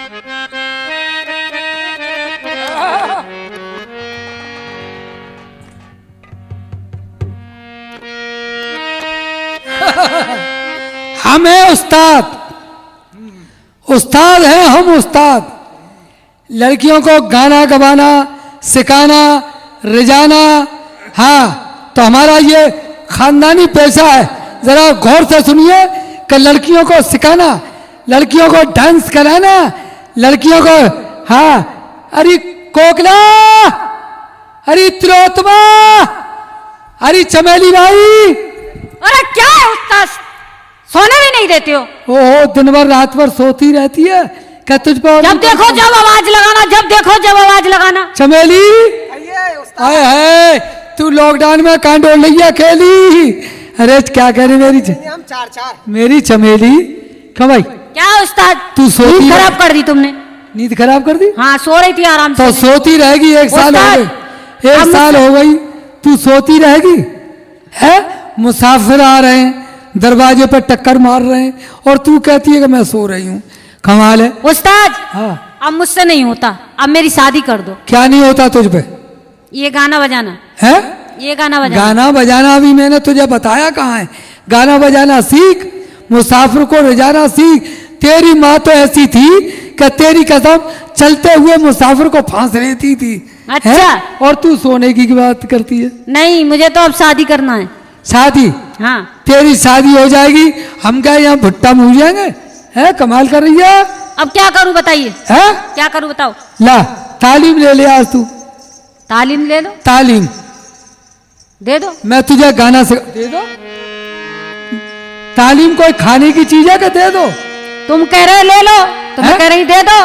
हम हैं उस्ताद, उस्ताद हैं हम उस्ताद। लड़कियों को गाना गवाना सिखाना रिझाना, हाँ तो हमारा ये खानदानी पेशा है। जरा गौर से सुनिए कि लड़कियों को सिखाना, लड़कियों को डांस कराना, लड़कियों को, हाँ अरे कोकला, अरे त्रिलोत्तमा, अरे चमेली भाई। अरे क्या है उस्ताद, सोने भी नहीं देते हो? ओहो, दिन भर रात भर सोती रहती है क्या तुझ पर? जब देखो जब आवाज लगाना, जब देखो जब आवाज लगाना। चमेली आए है, तू लॉकडाउन में कहाँ डोल रही है अकेली? अरे क्या कह रही मेरी चमेली? क्यों भाई? क्या उस्ताद, तू सोती नींद खराब कर दी तुमने? नींद खराब कर दी? हाँ सो रही थी आराम से। तो सोती रहेगी, एक साल हो गई, एक साल हो गई तू सोती रहेगी है? मुसाफिर आ रहे हैं, दरवाजे पर टक्कर मार रहे हैं और तू कहती है कि मैं सो रही हूँ। कमाल है उस्ताद। हाँ, अब मुझसे नहीं होता, अब मेरी शादी कर दो। क्या नहीं होता तुझ पे? ये गाना बजाना है, ये गाना बजाना। गाना बजाना अभी मैंने तुझे बताया कहाँ है? गाना बजाना सीख, मुसाफिर को रिझाना सीख। तेरी माँ तो ऐसी थी कि तेरी कसम चलते हुए मुसाफिर को फांस लेती थी। अच्छा है? और तू सोने की बात करती है? नहीं, मुझे तो अब शादी करना है। शादी? हाँ तेरी शादी हो जाएगी, हम क्या यहाँ भुट्टा मुँह जाएंगे? है, कमाल कर रही है। अब क्या करूं बताइए? है, क्या करूं बताओ? ला तालीम ले ले आज तू। तालीम ले लो। तालीम दे दो। मैं तुझे गाना से दे दो। तालीम कोई खाने की चीज है कि दे दो? तुम कह रहे ले लो तो मैं कह रही दे दो।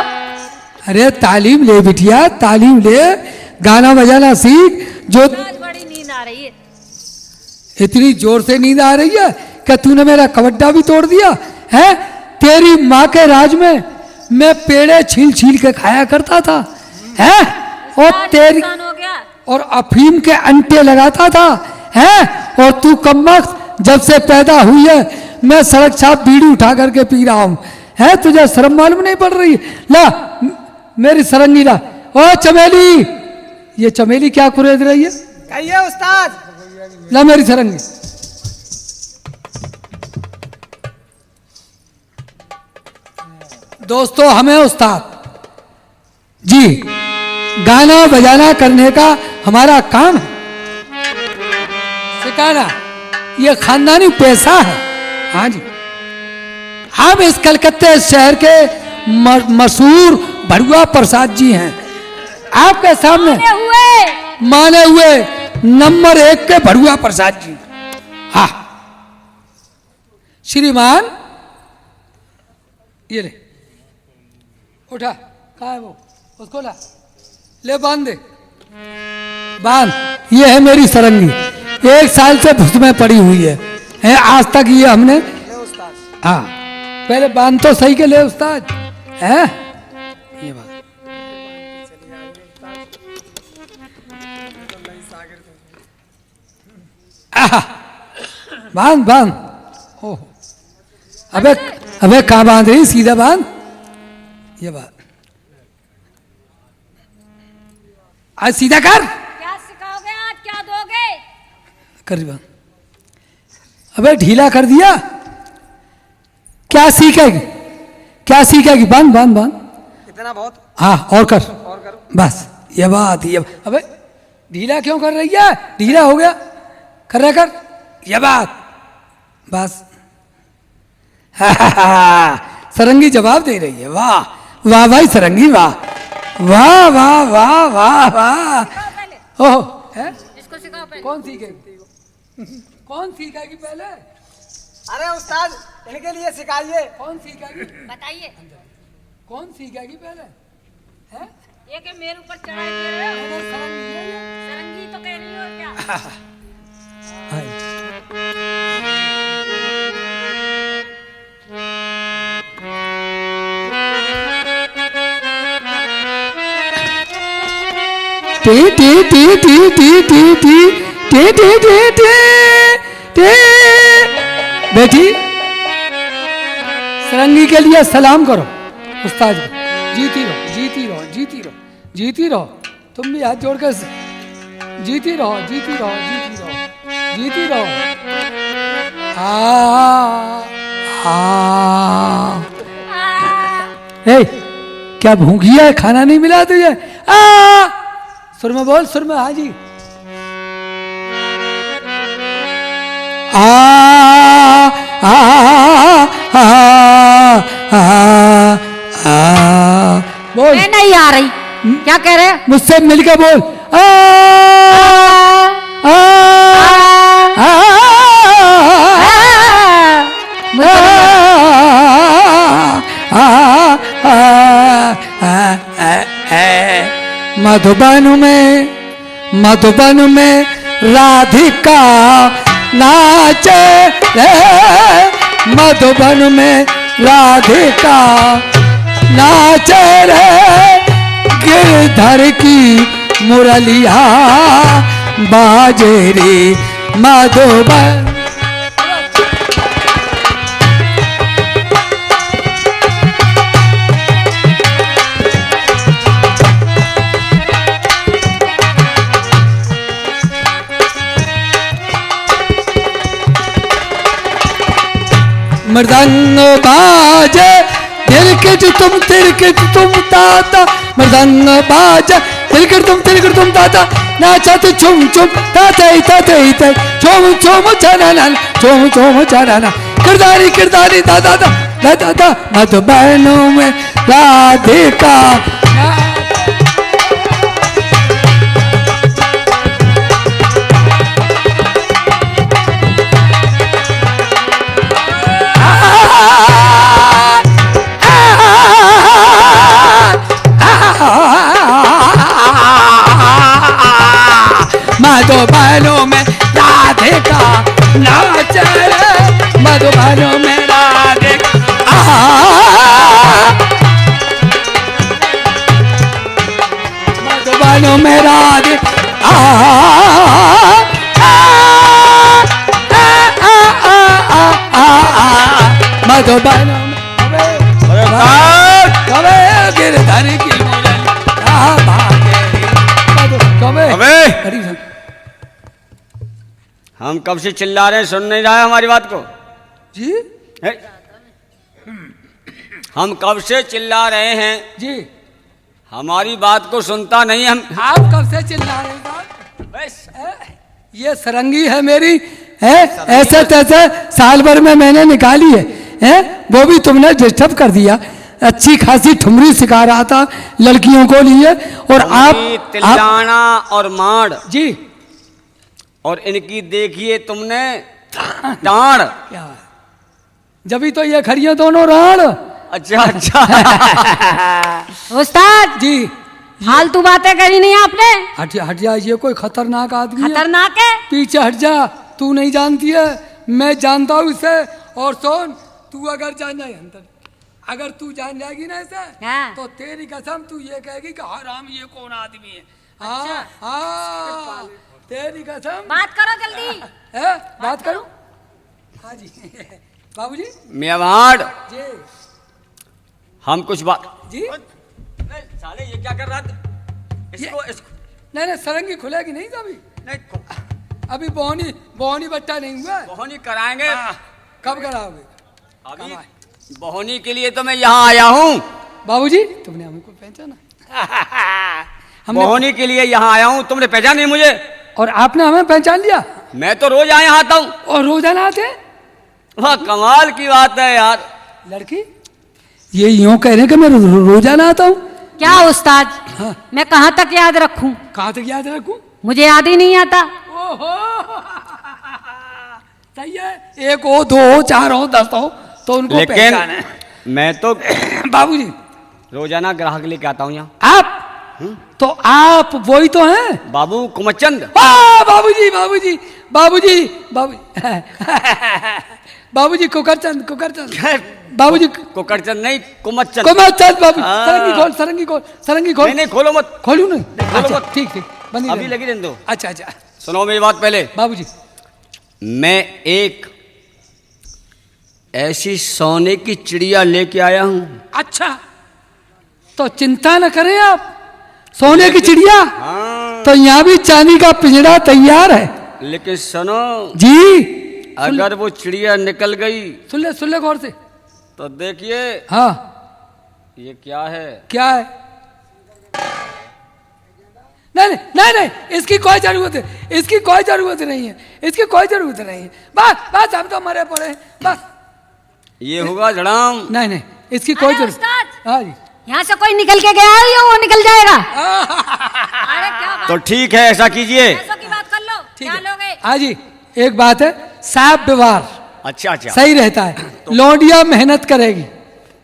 अरे तालीम ले बिटिया, तालीम ले, गाना बजाना सीख। जो बड़ी नींद आ रही है। इतनी जोर से नींद आ रही है कि तूने मेरा कबड्डा भी तोड़ दिया है? तेरी माँ के राज में मैं पेड़े छील छील के खाया करता था, है? और तेरी हो गया। और अफीम के अंटे लगाता था, है? और तू कमबख्त जब से पैदा हुई है मैं सड़क छाप बीड़ी उठा करके पी रहा हूं, है? तुझे शर्म मालूम नहीं पड़ रही? ला मेरी सरंगी ला। ओ चमेली, ये चमेली क्या कुरेद रही है? कहिए उस्ताद। ला मेरी सरंगी। दोस्तों, हमें उस्ताद जी गाना बजाना करने का हमारा काम है, सिखाना, ये खानदानी पेशा है। हाँ जी, हम इस कलकत्ते शहर के मशहूर भड़ुआ प्रसाद जी हैं आपके सामने, माने हुए नंबर 1 के भड़ुआ प्रसाद जी। हाँ श्रीमान, ये ले, उठा, कहाँ है वो? उसको ला, ले बांध दे, बांध। ये है मेरी सरंगी, 1 साल से भुस में पड़ी हुई है आज तक ये हमने। हाँ पहले बांध तो सही के ले उस्ताद, है? ये बात बांध बांध। ओह अबे अबे कहाँ बांध रही? सीधा बांध। ये बात आज सीधा कर। क्या सिखाओगे आज, क्या दोगे? कर बांध। अबे ढीला कर दिया, क्या सीखेगी? क्या सीखेगी? बांध बांध बांध। इतना बहुत। हाँ और कर, और करो। बस ये बात। ये अबे ढीला क्यों कर रही है? ढीला हो गया, कर रहा कर, ये बात बस। सरंगी जवाब दे रही है। वाह वाह भाई सरंगी, वाह वाह वाह वाह वाह वाह। ओह है, इसको सिखाओ पहले। कौन सीखेगी? कौन सीखेगी पहले? अरे उस्ताद, इनके लिए सिखाइए। कौन सीखेगी? बताइए कौन सीखेगी पहले? है ये के मेरे ऊपर चढ़ाई दे रहे हो? सरंगी है ये। सरंगी तो कह रही हो क्या? T T T T T T T T T T T T. बेटी सरंगी के लिए सलाम करो उस्ताद को। जीती रहो, जीती रहो, जीती रहो, जीती रहो। तुम भी हाथ जोड़कर जीती रहो, जीती रहो, जीती रहो, जीती रहो। ए, क्या भूखी है? खाना नहीं मिला तुझे? सुर में बोल, सुर में। हाँ जी। आ आ आ आ बोल। मैं नहीं आ रही। क्या कह रहे? मुझसे मिलकर बोल। आ आ आ मधुबन में राधिका नाचे रे, मधुबन में राधिका नाचे रे, गिरधर की मुरलिया बाजे रे मधुबन। मृदंग बाजे तिरकिट तुम ताता, मृदंग बाजे तिरकिट तुम ताता, नाचत छुम छुम ताते ताते ताते, छुम छुम चरना, छुम छुम चरना, किरदारी किरदारी दादा दादा दादा, मधुबन में राधिका। मधुबन में राधिका नाचे रे, मधुबन में राधिका। मधुबन में राधिका। मधुबन में गिरधर की हम कब से चिल्ला रहे हैं, सुन नहीं रहा है हमारी बात को जी? है? हम कब से चिल्ला रहे हैं जी, हमारी बात को सुनता नहीं। हम आप कब से चिल्ला रहे हैं? ये सरंगी है मेरी है, ऐसे तैसे साल भर में मैंने निकाली है, वो भी तुमने डिस्टर्ब कर दिया। अच्छी खासी ठुमरी सिखा रहा था लड़कियों को लिए, और आप तिलाना और माड़ जी, और इनकी देखिए तुमने डांड। क्या जब ही तो ये खड़ी है दोनों राण। अच्छा अच्छा। उस्ताद जी, फालतू बातें करी नहीं आपने। हट जा, हट जा, ये कोई खतरनाक आदमी है। खतरनाक है? पीछे हट जा, तू नहीं जानती है, मैं जानता हूँ इसे। और सुन, तू अगर जान जाए अंदर, अगर तू जान जाएगी ना इसे, हाँ। तो तेरी कसम तू ये कहेगी कि हराम ये कौन आदमी है। अच्छा। हाँ, तेरी कसम। बात करो जल्दी। है? बात करूं? हाँ जी। बाबूजी मेवाड़, जी हम कुछ बात जी। साले ये क्या कर रहा था? इसको नहीं, सरंगी खुलेगी नहीं अभी। नहीं, अभी बोहनी बट्टा नहीं हुआ है। बोहनी कराएंगे। कब कराओगे? अभी बोहनी के लिए तो मैं यहाँ आया हूँ। बाबूजी तुमने हमको पहचाना? बोहनी के लिए यहाँ आया हूँ, तुमने पहचाना नहीं मुझे? और आपने हमें पहचान लिया? मैं तो रोज यहाँ आता हूँ। और रोजाना आते? वाह, कमाल की बात है यार। लड़की ये यूं कह रहे हैं कि मैं रोजाना आता हूँ। क्या उस्ताद? हाँ। मैं कहाँ तक याद रखूं? कहाँ तक याद रखूं? मुझे याद ही नहीं आता। ओहो, सही है। एक हो, दो हो, चार हो, 10 हो, तो उनको लेकिन पहचान है। मैं तो बाबूजी रोजाना ग्राहक लेके आता हूँ यहाँ। आप तो आप वही तो हैं बाबू कुमचंद। बाबूजी बाबूजी बाबूजी बाबू बाबूजी कुकरचंद बाबूजी कुकरचंद नहीं, कुमचंद। कुमारचंद बाबू। हाँ। सरंगी खोल। नहीं खोलो मत। खोलू नहीं? खोलो अच्छा, मत। ठीक बंदी अभी रहने लगी रहने दो। अच्छा अच्छा। सुनो मेरी बात पहले। बाबूजी मैं एक ऐसी सोने की चिड़िया लेके आया हूँ। अच्छा, तो चिंता न करें आप, सोने की चिड़िया। हाँ, तो यहाँ भी चांदी का पिंजड़ा तैयार है लेकिन सुनो, जी। अगर वो चिड़िया निकल गई सुन ले गौर से। तो देखिए हाँ, ये क्या है। क्या है? नहीं, इसकी कोई जरूरत है, इसकी कोई जरूरत नहीं है, इसकी कोई जरूरत नहीं है। बस हम तो मरे पड़े हैं, बस। ये होगा जड़ाम। नहीं, इसकी कोई अरे जरूरत। उस्ताद! हाँ जी। यहाँ से कोई निकल के गया है या वो निकल जाएगा? अरे क्या बात, तो ठीक है, ऐसा कीजिए। पैसों की बात कर लो। क्या लोगे? हाँ जी, एक बात है, साफ व्यवहार अच्छा सही रहता है। लौंडिया मेहनत करेगी,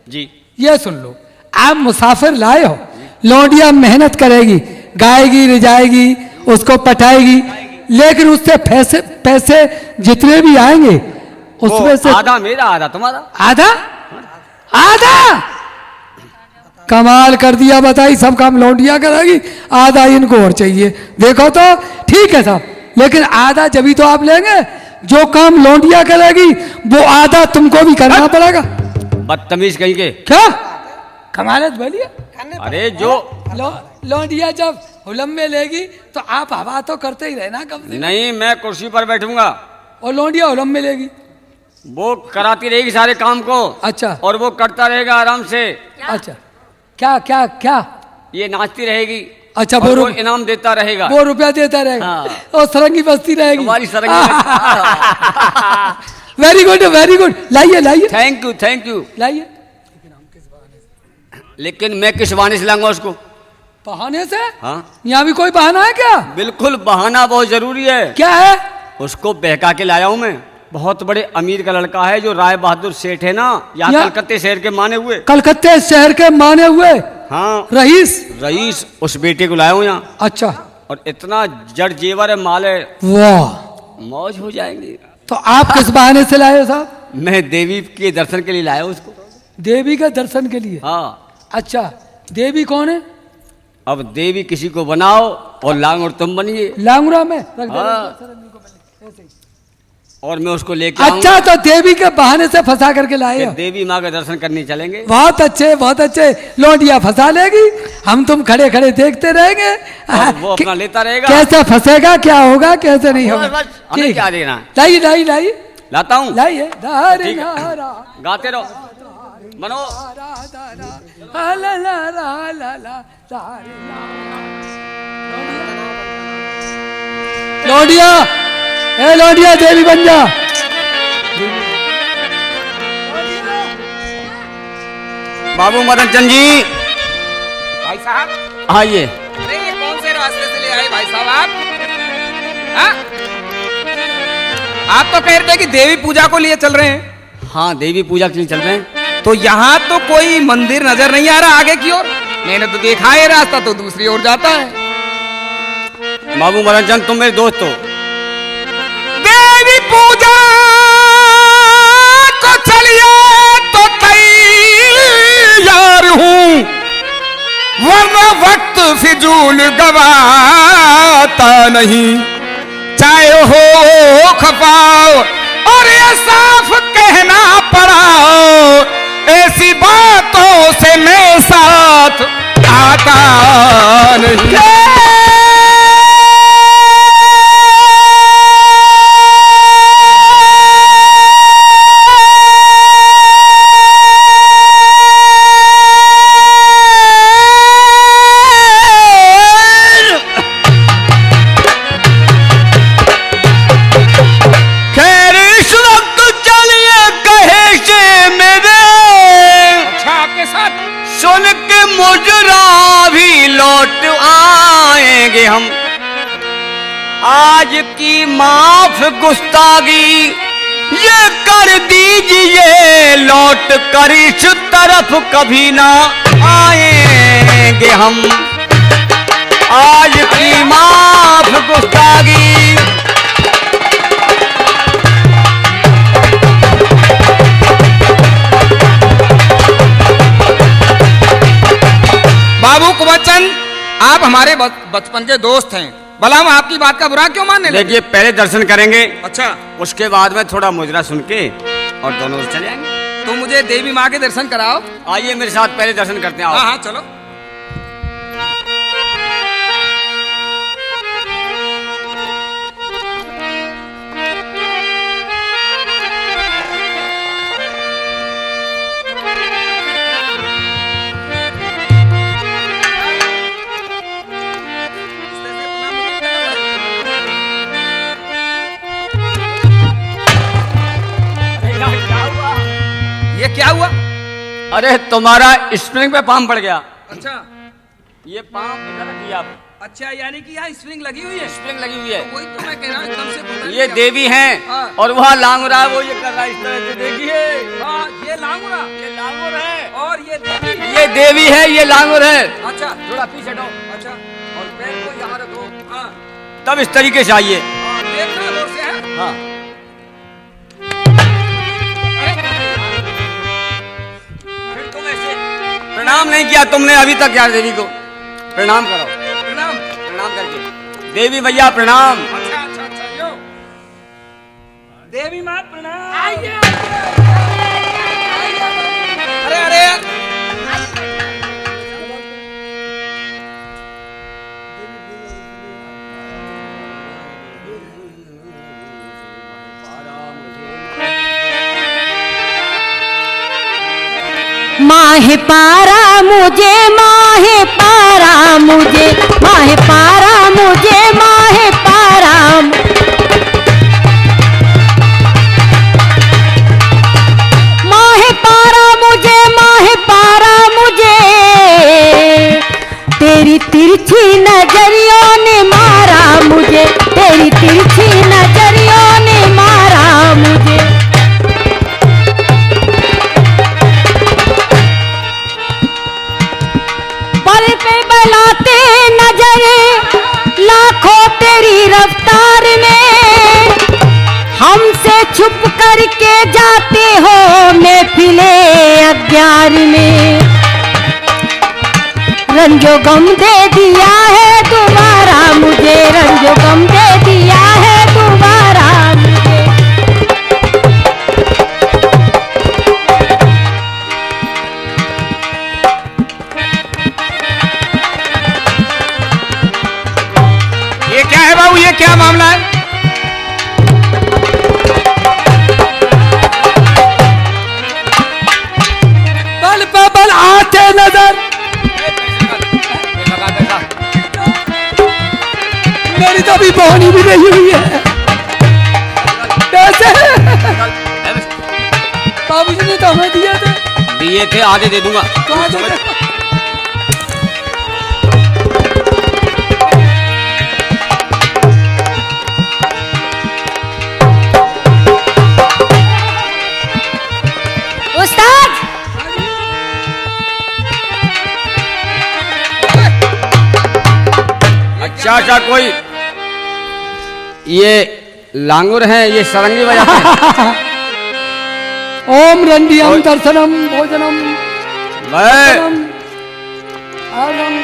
जी। ये सुन लो। आप मुसाफिर लाए हो, लौंडिया मेहनत करेगी, गाएगी रिजाएगी, उसको पटाएगी, लेकिन उससे पैसे जितने भी आएंगे उसमें से आधा मेरा आधा तुम्हारा। आधा कमाल कर दिया। बताई, सब काम लौंडिया करेगी, आधा इनको और चाहिए। देखो तो ठीक है साहब, लेकिन आधा जब तो आप लेंगे, जो काम लौंडिया करेगी वो आधा तुमको भी करना पड़ेगा। बदतमीज कहीं के। क्या कमालत बोलिए? अरे जो लौंडिया जब हुलम में लेगी तो आप हवा तो करते ही रहना कम से कम। नहीं, मैं कुर्सी पर बैठूंगा और लौंडिया हुलम में लेगी। वो कराती रहेगी सारे काम को। अच्छा, और वो करता रहेगा आराम से। अच्छा, क्या ये नाचती रहेगी। अच्छा, और वो इनाम देता रहेगा। वो रुपया देता रहेगा। हाँ। और सरंगी बस्ती रहेगी तुम्हारी सरंगी। Very good. लाइए थैंक यू। लाइए। लेकिन मैं किस बहाने से लाऊंगा उसको? बहाने से? हाँ, यहाँ भी कोई बहाना है क्या? बिल्कुल बहाना बहुत जरूरी है। क्या है? उसको बहका के लाया हूं मैं। बहुत बड़े अमीर का लड़का है, जो राय बहादुर सेठ है ना, यहाँ कलकत्ते शहर के माने हुए। कलकत्ते शहर के माने हुए? हाँ, रईस। उस बेटे को लाया हूं यहाँ। अच्छा। और इतना जड़ जेवर है, माल है, वाह, मौज हो जाएंगे। तो आप किस बहाने से लाए हो साहब? मैं देवी के दर्शन के लिए लाया हूं उसको। देवी के दर्शन के लिए? हाँ। अच्छा, देवी कौन है? अब देवी किसी को बनाओ और लांगुर तुम बनिए। लांगुरा में रख दे। हाँ। और मैं उसको लेके अच्छा, तो देवी के बहाने से फंसा करके लाए हो? देवी माँ का दर्शन करने चलेंगे। बहुत अच्छे। लौंडिया फंसा लेगी, हम तुम खड़े देखते रहेंगे। और वो अपना लेता रहेगा। कैसे फंसेगा, क्या होगा, कैसे नहीं होगा। बस, हमें क्या देना। लाइए। लाता हूँ। लाइए। ठीक है। गाते रहो, मनो। लौंडिया देवी बन जा। बाबू मदन चंद जी, भाई साहब। आइए। अरे ये कौन से रास्ते से ले आए भाई साहब आप? हाँ? आप तो कह रहे थे कि देवी पूजा को लिए चल रहे हैं। हाँ, देवी पूजा के लिए चल रहे हैं। तो यहाँ तो कोई मंदिर नजर नहीं आ रहा आगे की ओर। मैंने तो देखा है रास्ता तो दूसरी ओर जाता है। बाबू मदन चंद, तुम मेरे दोस्त हो। देवी पूजा को चलिए तो तैयार हूँ, वरना वक्त फिजूल गवाता नहीं। चाहे हो खपाओ और ये साफ कहना पड़ा, ऐसी बातों से मैं साथ आता नहीं। हम आज की माफ गुस्तागी ये कर दीजिए, लौट कर इस तरफ कभी ना आएंगे हम। आज की माफ गुस्तागी। बाबू कुबचन, आप हमारे बचपन के दोस्त हैं, भला हम आपकी बात का बुरा क्यों मानने लगे? देखिए, पहले दर्शन करेंगे, अच्छा, उसके बाद में थोड़ा मुजरा सुन के और दोनों चले आएंगे। तो मुझे देवी माँ के दर्शन कराओ। आइए मेरे साथ, पहले दर्शन करते हैं। हाँ हाँ चलो। अरे तुम्हारा स्प्रिंग पे पाम पड़ गया। अच्छा ये पाम इधर रखिए आप। अच्छा, यानी कि यहाँ स्प्रिंग लगी हुई है। स्प्रिंग लगी हुई है। वही तो मैं कह रहा हूँ, एकदम से पता नहीं ये क्या- देवी हैं हाँ। और वहाँ लांग रहा है, वो ये कर रहा है इस तरह से, देखिए। हाँ, ये लांगुरा ये लांगुर है और ये देवी। ये देवी है, ये लांगुर है। अच्छा थोड़ा पीछे हटो अच्छा। और पैर को यहाँ रखो, हाँ तब इस तरीके से आइए। हाँ, देखना गौर से है। हाँ फिर तुम ऐसे प्रणाम नहीं किया तुमने अभी तक यार। देवी को प्रणाम करो, प्रणाम। प्रणाम करके। देवी भैया प्रणाम। अच्छा अच्छा अच्छा, यो देवी माँ प्रणाम। अरे अरे माहे पारा मुझे, माहे पारा मुझे, माहे पारा मुझे, माहे पारा। माहे पारा मुझे, माहे पारा मुझे, तेरी तिरछी नजरियों ने मारा मुझे, तेरी तिरछी नजरियों ने मारा मुझे। पल पे बलाते नजरे लाखों तेरी रफ्तार में, हमसे छुप करके जाते हो महफिले अज्ञार में। रंजो गम दे दिया है तुम्हारा मुझे, रंजो गम दे दिया है तुम्हारा मुझे। ये क्या है बाबू, ये क्या मामला है? बल पे बल आते नजर, मेरी तो अभी पहुंची भी नहीं हुई है। पैसे बाबूजी ने तो हमें दिए थे, दिए थे, आधे दे दूंगा। तो आधे दे। उस्ताद अच्छा अच्छा, कोई ये लांगुर हैं, ये सरंगी बजाते हैं। ओम रंडियम दर्शनम भोजनम मैं आर्दम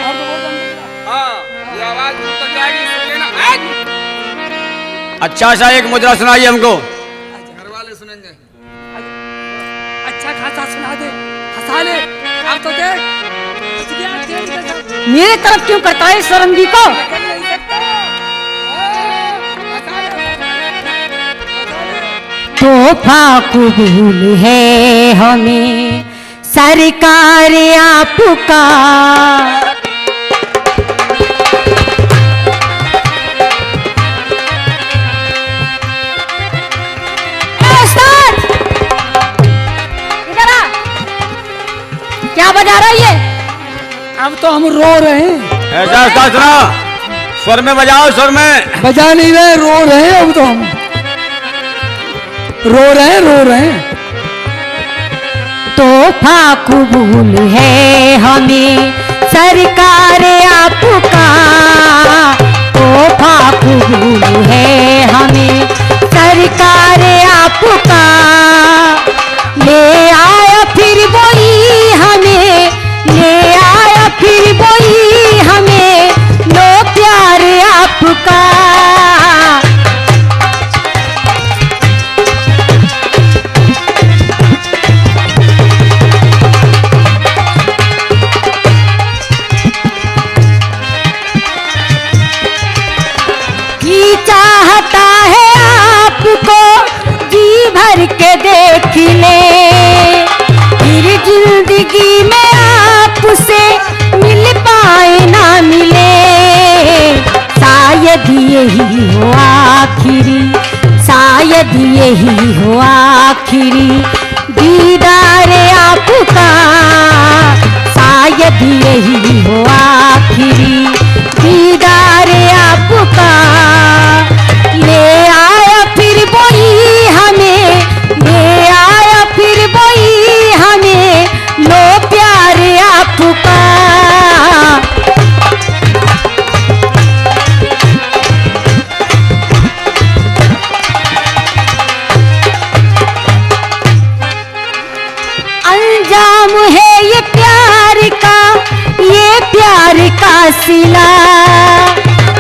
आर्दभोजन। हाँ, ये आवाज दूर तक जाएगी, सुन लेना। अच्छा सा एक मुद्रा सुनाइए हमको। घर वाले सुनेंगे। अच्छा खासा सुना दे, हंसा ले। अब तो देख मेरे तरफ क्यों करता है सरंगी को? तोहफा कबूल है हमें सरकार आपका। क्या बजा रहा है ये? अब तो हम रो रहे हैं। ऐसा सुना, स्वर में बजाओ, स्वर में। बजा नहीं रहे, रो रहे हैं। अब तो हम रो रहे हैं, रो रहे हैं। तोहफा कबूल है हमें सरकार आपका। तोहफा कबूल है हमें सरकार आपका। ले आया फिर वही हमें, ले आया फिर वही हमें लो प्यार आपका। की चाहता है आपको जी भर के देख ले, फिर जिंदगी में आपसे मिल पाए ना मिले। शायद यही हो आखिरी, शायद यही हो आखिरी दीदार आपका। आपका, शायद यही हो आखिरी दीदार आपका। ले आया फिर वही हमें, ले आया फिर वही हमें, लो प्यार आपका। अंजाम है ये प्यार का, ये प्यार का सिला।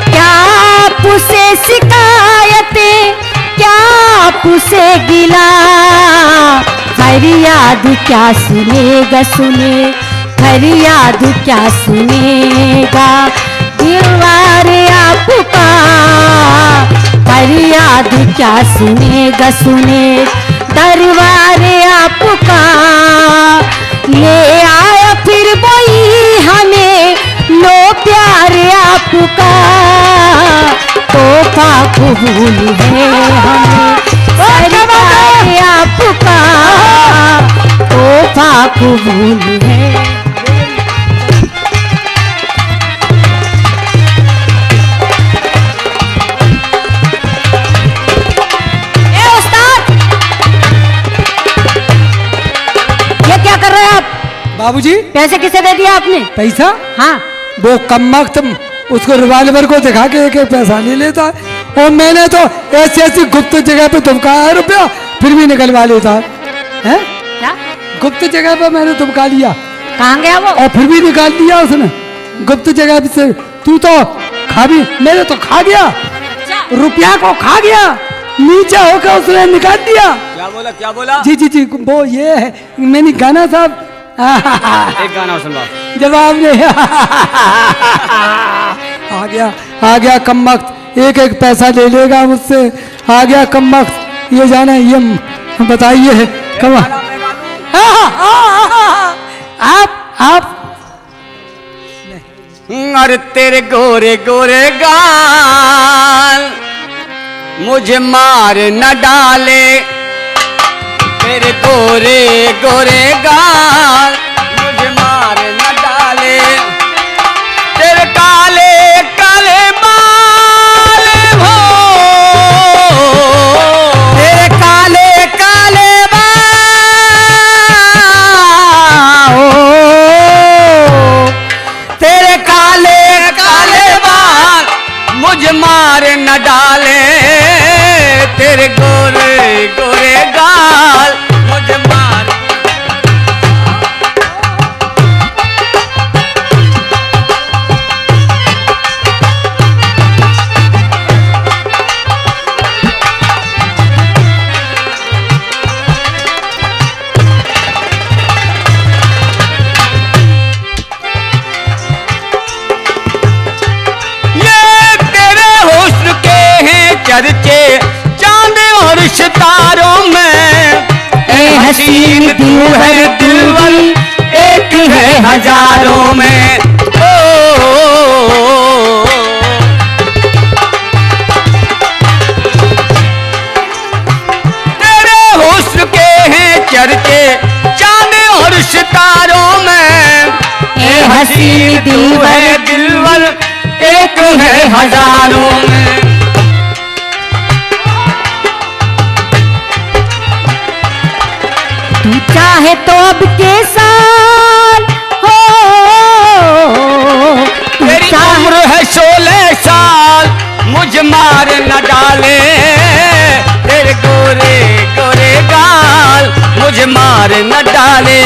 क्या आप उसे शिकायतें, क्या आप उसे गिला। फरियाद क्या सुनेगा, सुने फरियाद क्या सुनेगा दीवार आपका। फरियाद क्या सुनेगा, सुने दरबार आपका। ले आया फिर वही हमें, लो प्यार आपका। तोहफा कबूल है हमें सरकार आपका, तोहफा कबूल है। बाबूजी पैसे किसे दे दिया आपने? पैसा? हाँ। वो कमबख्त उसको रिवाल्वर को दिखा के एक पैसा नहीं लेता है। और मैंने तो ऐसी ऐसी गुप्त जगह पे धमकाया रुपया, फिर भी निकलवा लेता है। क्या? गुप्त जगह पे मैंने धमका लिया। कहाँ गया वो? और फिर भी निकाल दिया उसने गुप्त जगह से। तू तो खा भी, मैंने तो खा गया, रुपया को खा गया, नीचे होकर उसने निकाल दिया। क्या बोला, क्या बोला? जी जी जी, वो ये है, मैंने गाना साहब एक गाना सुनवा। जवाब नहीं आ गया कमबख्त, एक एक पैसा ले लेगा मुझसे। आ गया कमबख्त, ये जाना ये बताइए कम। आप अरे तेरे गोरे गोरे गाल मुझे मार न डाले, तेरे गोरे गोरे गाल मुझे मार न डाले। तेरे काले काले बाल हो, तेरे काले काले बाल हो, तेरे काले काले बाल मुझे मार न डाले। तेरे गोरे गोरे गाल मुझे मार। ये तेरे हुस्न के हैं चर्चे चांद और सितारों में। ए हसीन दिल है दिलवर, एक है हजारों में। तेरे हुस्न के हैं चर्चे चांद और सितारों में। ए हसीन दिल है दिलवर, एक है हजारों में। तू चाहे तो अब के साल हो, तू तेरी चाहे उम्र है 16 साल मुझ मार न डाले। तेरे गोरे गोरे गाल मुझे मार न डाले।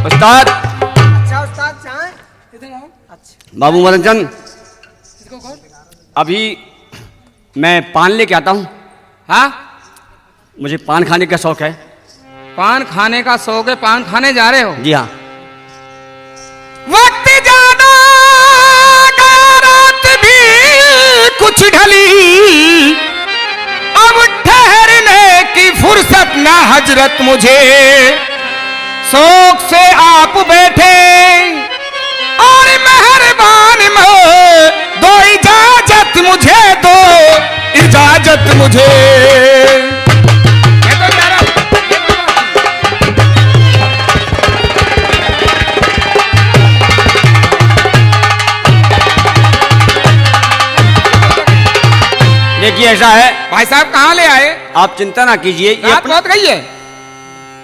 उस्ताद अच्छा उस्ताद चाय। बाबू मदन चंद, अभी मैं पान लेके आता हूँ। हाँ, मुझे पान खाने का शौक है। पान खाने का शौक है, पान खाने जा रहे हो? जी हाँ। वक्त ज्यादा रात भी कुछ ढली, अब ठहरने की फुर्सत ना हजरत मुझे। शौक से आप बैठे मुझे दो इजाजत मुझे। मैं तो कह रहा हूं, देखिए ऐसा है, भाई साहब कहाँ ले आए? आप चिंता ना कीजिए, ये बात अपना बहुत गई है।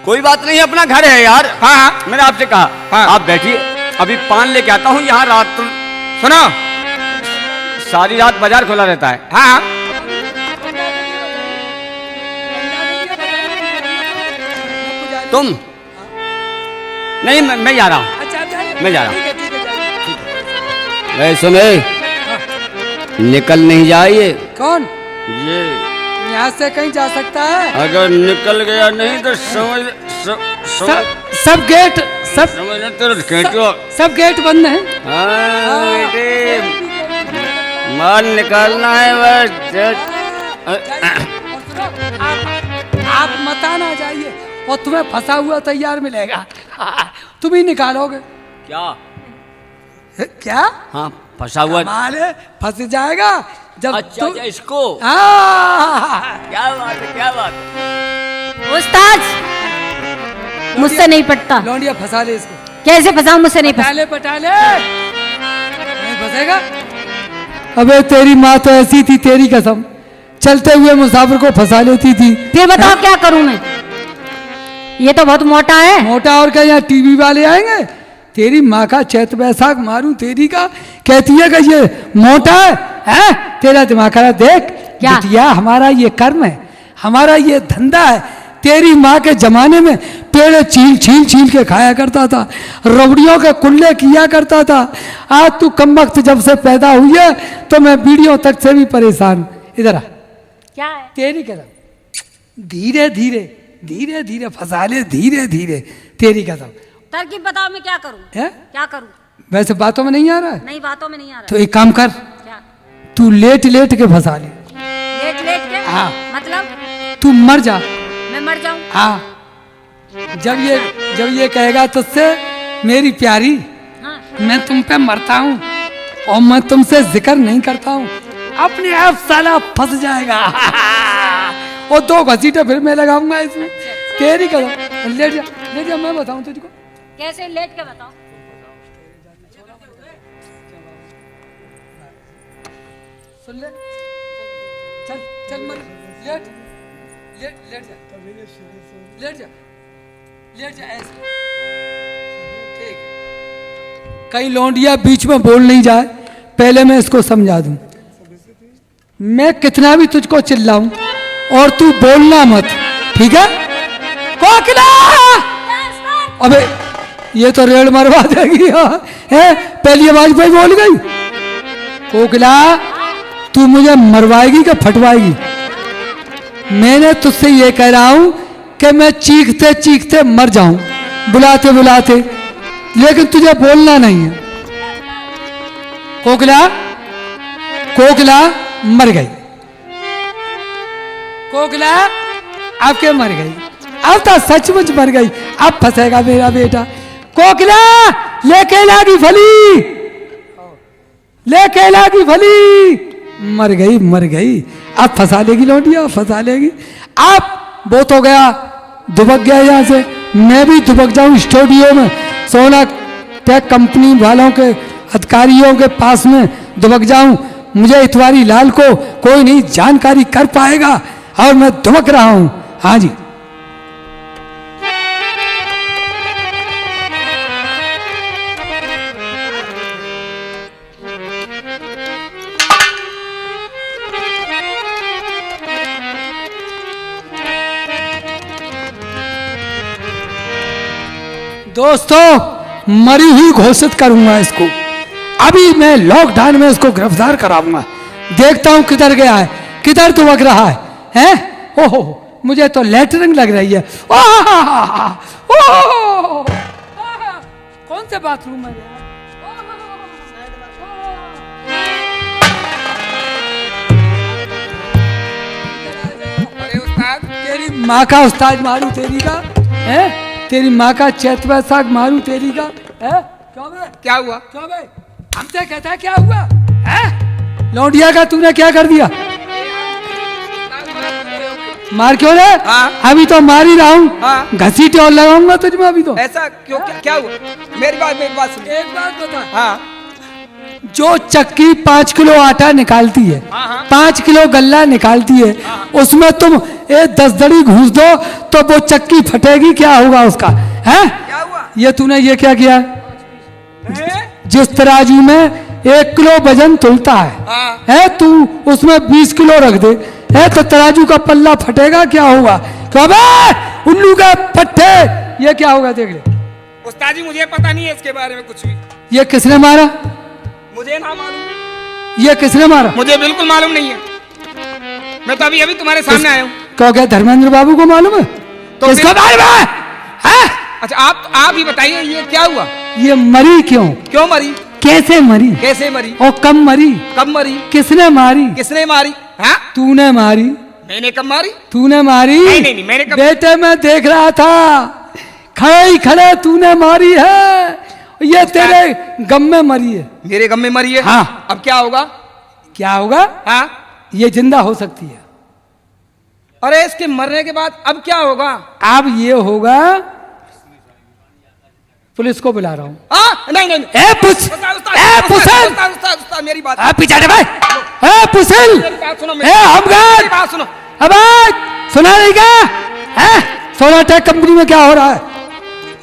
कोई बात नहीं, अपना घर है यार। हाँ हाँ मैंने आपसे कहा हाँ। आप बैठिए, अभी पान लेके आता हूँ। यहाँ रात सुनो, सारी रात बाजार खुला रहता है। हाँ हाँ तुम नहीं, मैं जा रहा हूँ, मैं जा रहा हूँ। मैं सुने, निकल नहीं जाइए कौन ये, यहाँ से कहीं जा सकता है? अगर निकल गया नहीं तो सब गेट सब समझ तेरे खेचो। सब गेट बंद है। हाँ बेटे, माल निकालना है बस। आप मत आना जाइए और तुम्हें फंसा हुआ तैयार मिलेगा। तुम ही निकालोगे क्या? क्या? हाँ फंसा हुआ। कमाल है, फंस जाएगा जब अच्छा अच्छा, इसको क्या बात है, क्या बात है। उस्ताद मुझसे नहीं पटता। लौंडिया फंसा ले इसको। कैसे फंसाऊं? मुझसे नहीं फंसा। पटा ले नहीं फंसेगा। अबे तेरी माँ तो ऐसी थी, तेरी कसम, चलते हुए मुसाफिर को फंसा लेती थी। फिर बताओ क्या करूं मैं? ये तो बहुत मोटा है। मोटा और क्या, यहाँ टीवी वाले आएंगे? तेरी माँ का चैत बैसाख मारूं तेरी का, कहती है कि ये मोटा है? तेरा दिमाग खराब। देख क्या? बिटिया, हमारा ये कर्म है, हमारा ये धंधा है। तेरी माँ के जमाने में पेड़ छील छील छील के खाया करता था, रबड़ियों के कुल्ले किया करता था। आज तू कम वक्त जब से पैदा हुई है तो मैं बीड़ियों तक से भी परेशान। इधर आ, क्या है? तेरी कसम, धीरे धीरे धीरे धीरे फंसा ले, धीरे धीरे, तेरी कसम। तरकीब बताओ, मैं क्या करूं? है? क्या करूं? वैसे बातों में नहीं आ रहा है नहीं, बातों में नहीं आ तो रहा। एक काम कर, क्या? तू लेट लेट के फंसा ले। लेट लेट के? हाँ। मतलब तू मर जा। मैं मर जाऊं? हाँ, जब ये कहेगा तुझसे मेरी प्यारी, हाँ। मैं तुम पे मरता हूँ और मैं तुमसे जिक्र नहीं करता हूँ, अपने आप साला फंस जाएगा। और 2 घसीटे फिर मैं लगाऊंगा इसमें। तेरी कसम, लेट जा, मैं बताऊँ तुझको। कैसे लेट के बताओ? सुन ले, चल चल मर, लेट लेट लेट जा, लेट जा, लेट जा ऐसे। ठीक है। कई लौंडिया बीच में बोल नहीं जाए, पहले मैं इसको समझा दूं। मैं कितना भी तुझको चिल्लाऊं और तू बोलना मत, ठीक है? कोकिला! अबे ये तो रेड़ मरवा देगी है, पहली आवाज पे बोल गई। कोकिला, तू मुझे मरवाएगी कि फटवाएगी? मैंने तुझसे ये कह रहा हूं कि मैं चीखते चीखते मर जाऊं, बुलाते बुलाते, लेकिन तुझे बोलना नहीं है। कोकिला, कोकिला मर गई। कोकिला अब के मर गई, अब तो सचमुच मर गई, अब फंसेगा मेरा बेटा। कोकिला लेके लागी फली, लेके लागी फली, मर गई मर गई, अब फंसा लेगी लौटिया, फंसा लेगी। अब वो तो गया, दुबक गया यहाँ से, मैं भी दुबक जाऊं स्टूडियो में, सोना टेक कंपनी वालों के अधिकारियों के पास में दुबक जाऊं। मुझे इतवारी लाल को कोई नहीं जानकारी कर पाएगा और मैं दुबक रहा हूं। हाँ जी, दोस्तों मरी हुई घोषित करूंगा इसको। अभी मैं लॉकडाउन में इसको गिरफ्तार कराऊंगा। देखता हूं किधर गया है, किधर दुबक रहा है, हैं? ओहो, मुझे तो लेटरिंग लग रही है। ओह, कौन से बाथरूम में गया? अरे उस्ताद, तेरी माँ का उस्ताद मारू तेरी का, है? तेरी माँ का चैत बैसाख मारू तेरी का, है? क्यों बे? क्या हुआ? क्यों बे? हमसे कहता है क्या हुआ, है? लौंडिया का तूने क्या कर दिया? मार क्यों रे? हाँ। अभी तो मार ही रहा हूँ। हाँ। घसीटे और लगाऊंगा तुझमें अभी तो। ऐसा क्यों? क्या हुआ? मेरी बात सुन। एक बात बता, हाँ जो चक्की 5 किलो आटा निकालती है, हाँ, हाँ। 5 किलो गल्ला निकालती है, उसमें तुम 10 दड़ी घूस दो तो वो चक्की फटेगी, क्या होगा उसका? है क्या हुआ? ये तूने ये क्या किया? जिस तराजू में 1 किलो वजन तुलता हाँ। है तू उसमें 20 किलो रख दे, है तो तराजू का पल्ला फटेगा, क्या होगा? तो अबे उल्लू के पट्टे, ये क्या होगा? देख ले। उस्ताद जी मुझे पता नहीं है इसके बारे में कुछ भी। ये किसने मारा? मुझे ना मालूम। ये किसने मारा? मुझे बिल्कुल मालूम नहीं है। मैं तो अभी तुम्हारे सामने आया हूँ। क्यों, क्या धर्मेंद्र बाबू को मालूम है? तो किसको फिर- मालूम है? हैं? अच्छा आप ही बताइए ये क्या हुआ? ये मरी क्यों? क्यों मरी? कैसे मरी? कैसे मरी? और कब मरी? कब मरी? किसने मारी? किसने मारी? हाँ? तूने मारी। मैंने कब मारी? तूने मारी? नहीं, मैंने कब? बेटे मैं देख रहा था, खड़े ही खड़े तूने मारी है। ये तेरे गम में मरी है। मेरे गम में मरी है? हाँ। अब क्या होगा? क्या होगा? हाँ? ये जिंदा हो सकती है। अरे इसके मरने के बाद अब क्या होगा? अब ये होगा, पुलिस को बुला रहा हूँ। नहीं ए उस्ताद मेरी बात पीछे हट भाई। ए पुसिल, मेरी बात सुनो। ए हमगार, मेरी बात सुनो। अब सुना नहीं क्या? है सोनाटेक कंपनी में क्या हो रहा है?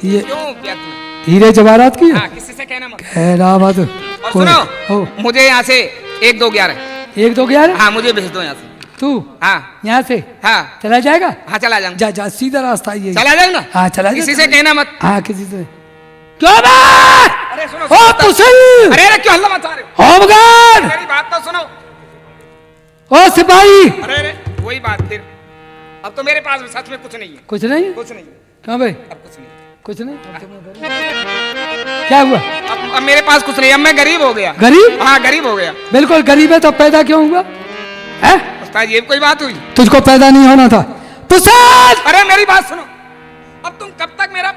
ये क्यों किया तुमने? हीरे जवाहरात की हाँ, किसी से कहना मत। हैदराबाद। और सुनो, मुझे यहाँ से 1 2 11 1 2 11। हाँ मुझे भेज दो यहाँ से। तू हाँ यहाँ से हाँ चला जाएगा? हाँ चला जाऊंगा। जा जा, सीधा रास्ता ये। चला जाऊंगा ना? हाँ चला जा। किसी से कहना मत। हाँ किसी से क्यों? अरे सुनो ओ पुसिल, अरे क्यों हल्ला मचा रहे हो? होमगार्ड, मेरी बात तो सुनो। ओ सिपाही। अरे वही बात फिर। अब तो मेरे पास सच में कुछ नहीं है। कुछ नहीं? कुछ नहीं। क्यों भाई? अब कुछ नहीं। कुछ नहीं? क्या हुआ? अब मेरे पास कुछ नहीं। अब मैं गरीब हो गया। गरीब? हाँ गरीब हो गया। बिल्कुल गरीब है तो पैदा क्यों हुआ? है उस्ताद ये कोई बात हुई? तुझको पैदा नहीं होना था। पुसाद, अरे मेरी बात सुनो। अब तुम कब तक मेरा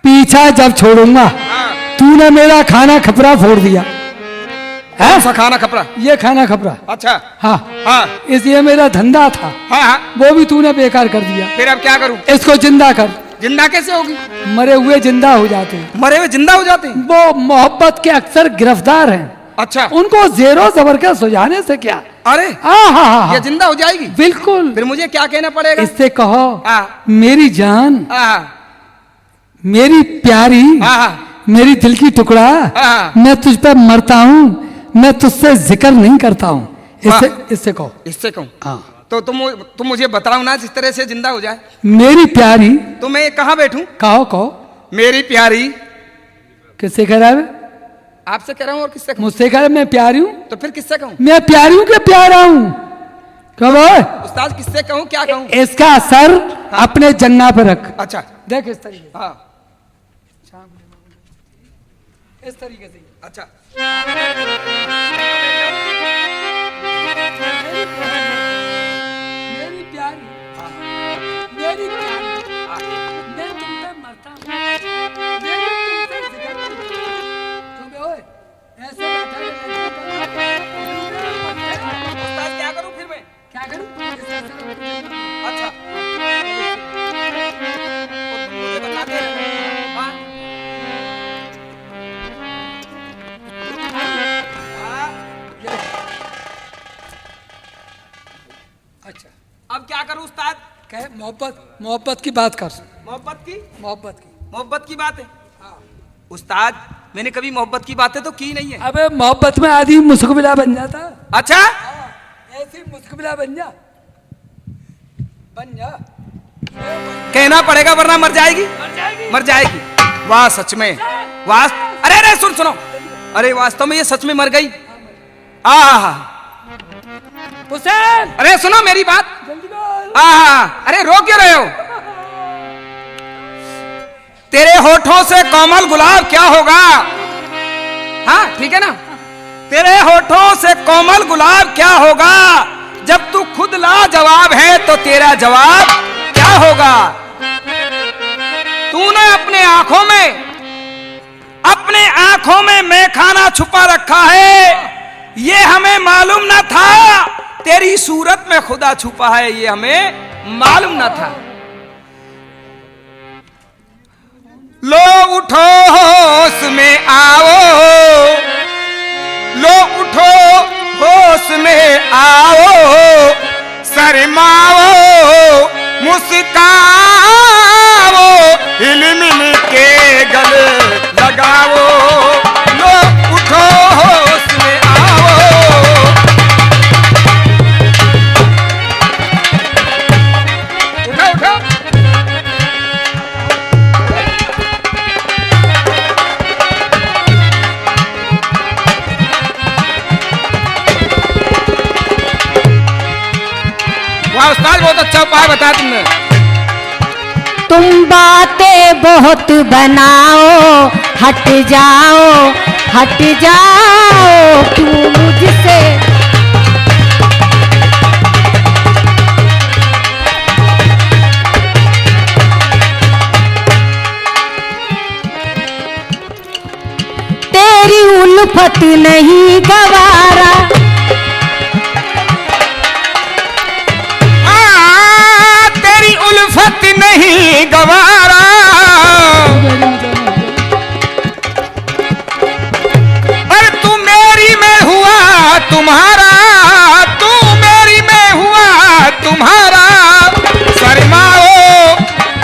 पीछा जब छोड़ूंगा। हाँ। तूने मेरा खाना खपरा फोड़ दिया है? कौन सा खाना खपरा? ये खाना खपरा। अच्छा हाँ हाँ इसलिए मेरा धंधा था, हाँ हाँ। वो भी तूने बेकार कर दिया। फिर अब क्या करूं? इसको जिंदा कर। जिंदा कैसे होगी? मरे हुए जिंदा हो जाते हैं। मरे हुए जिंदा हो जाते हैं? वो मोहब्बत के अक्सर गिरफ्तार हैं। अच्छा। उनको जेरो जबर के सुझाने से क्या? अरे हाँ ये जिंदा हो जाएगी? बिल्कुल। फिर मुझे क्या कहना पड़ेगा? इससे कहो, हाँ। मेरी जान, हाँ मेरी प्यारी, हाँ मेरी दिल की टुकड़ा, हाँ। मैं तुझ पे मरता हूँ, मैं तुझसे जिक्र नहीं करता हूँ। इससे वाह। इससे कहो। इससे कहूँ? हाँ। तो तुम मुझे बताओ ना जिस तरह से जिंदा हो जाए। मेरी प्यारी, तो मैं कहाँ बैठूं? कहो कहो। मेरी प्यारी। किससे कह रहा है? आपसे कह रहा हूँ और किससे कहूँ? मुझसे कह रहा है मैं प्यारी हूँ। तो फिर किससे कहूँ? मैं प्यारी हूँ कि प्यारा हूँ? कहो भाई। उस्ताद किससे कहूँ, क्या कहूँ? इसका असर अपने जंगा पे रख। अच्छा देख इस तरीके से, हाँ इस तरीके से। अच्छा। मेरी प्यारी, मेरी प्यारी, मैं तुम पे मरता हूँ, मेरी तुमसे जिक्र करता हूँ। तो बे ओए, ऐसे बैठा उस्ताद क्या करूँ फिर मैं? क्या करूँ? अच्छा तो तुम मुझे बताते रहो। हाँ हाँ। अच्छा अब क्या करूँ उस्ताद? कहे मोहब्बत की बात कर। मोहब्बत की? मोहब्बत की बात है। हाँ। उस्ताद मैंने कभी मोहब्बत की बातें तो की नहीं है। अबे मोहब्बत में आदमी मुस्कुबिला बन जाता। अच्छा ऐसी मुस्कुबिला बन जा, बन जा। कहना पड़ेगा वरना मर जाएगी। मर जाएगी। वाह सच में वाह। अरे सुनो। अरे वास्तव में ये सच में मर गई। हुसैन अरे सुनो मेरी बात। जल्दी बोल। अरे रो क्यों रहे हो? तेरे होठों से कोमल गुलाब क्या होगा? हाँ ठीक है ना? तेरे होठों से कोमल गुलाब क्या होगा? जब तू खुद लाजवाब है तो तेरा जवाब क्या होगा? तूने अपने आंखों में मैं खाना छुपा रखा है। ये हमें मालूम न था, तेरी सूरत में खुदा छुपा है, ये हमें मालूम न था। लो उठो होश में आओ, लो उठो होश में आओ, शर्माओ मुस्काओ, हिल मिल के गले लगाओ। लो उठो होश में आओ। उठो उठो। वाह उस्ताद, बहुत अच्छा उपाय बताया तुमने। तुम बातें बहुत बनाओ, हट जाओ क्यों मुझसे। तेरी उल्फत नहीं गवारा, तेरी उल्फत नहीं गवारा, पर तू मेरी में हुआ तुम्हारा, तू मेरी में हुआ तुम्हारा। शर्माओ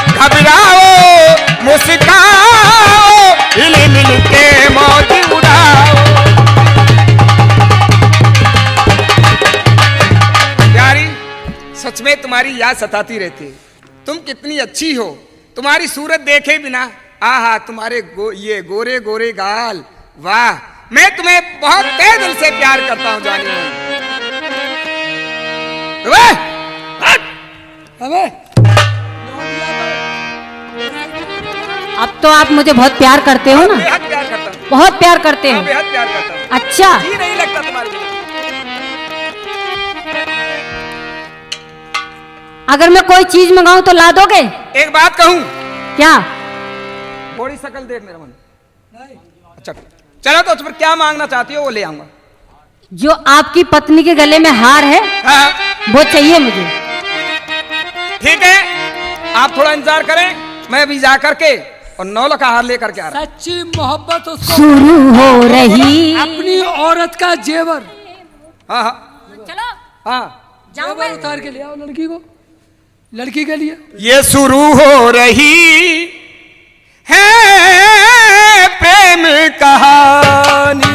घबराओ मुस्काओ, हिल मिल के मौज उड़ाओ। प्यारी, सच में तुम्हारी याद सताती रहती है। तुम कितनी अच्छी हो, तुम्हारी सूरत देखे बिना, आहा तुम्हारे ये गोरे गोरे गाल, वाह। मैं तुम्हें बहुत तहे दिल से प्यार करता हूँ जानी। अबे अब तो आप मुझे बहुत प्यार करते हो ना? बेहद प्यार करता हूँ, बहुत प्यार करते हो। बेहद प्यार करता हूँ। अच्छा, जी नहीं लगता तुम्हारे बिना। अगर मैं कोई चीज मंगाऊं तो ला दोगे? एक बात कहूँ, क्या? थोड़ी शक्ल देख मेरा मन। अच्छा चलो, तो तुम क्या मांगना चाहती हो वो ले आऊंगा। जो आपकी पत्नी के गले में हार है, हाँ वो चाहिए मुझे। ठीक है, आप थोड़ा इंतजार करें, मैं अभी जा करके और 9 लाख का हार लेकर के आ रहा हूं। सच्ची मोहब्बत उसको शुरू हो रही। अपनी औरत का जेवर, हाँ हाँ चलो हाँ, जेवर उतार के ले आओ लड़की को, लड़की के लिए। ये शुरू हो रही है प्रेम कहानी,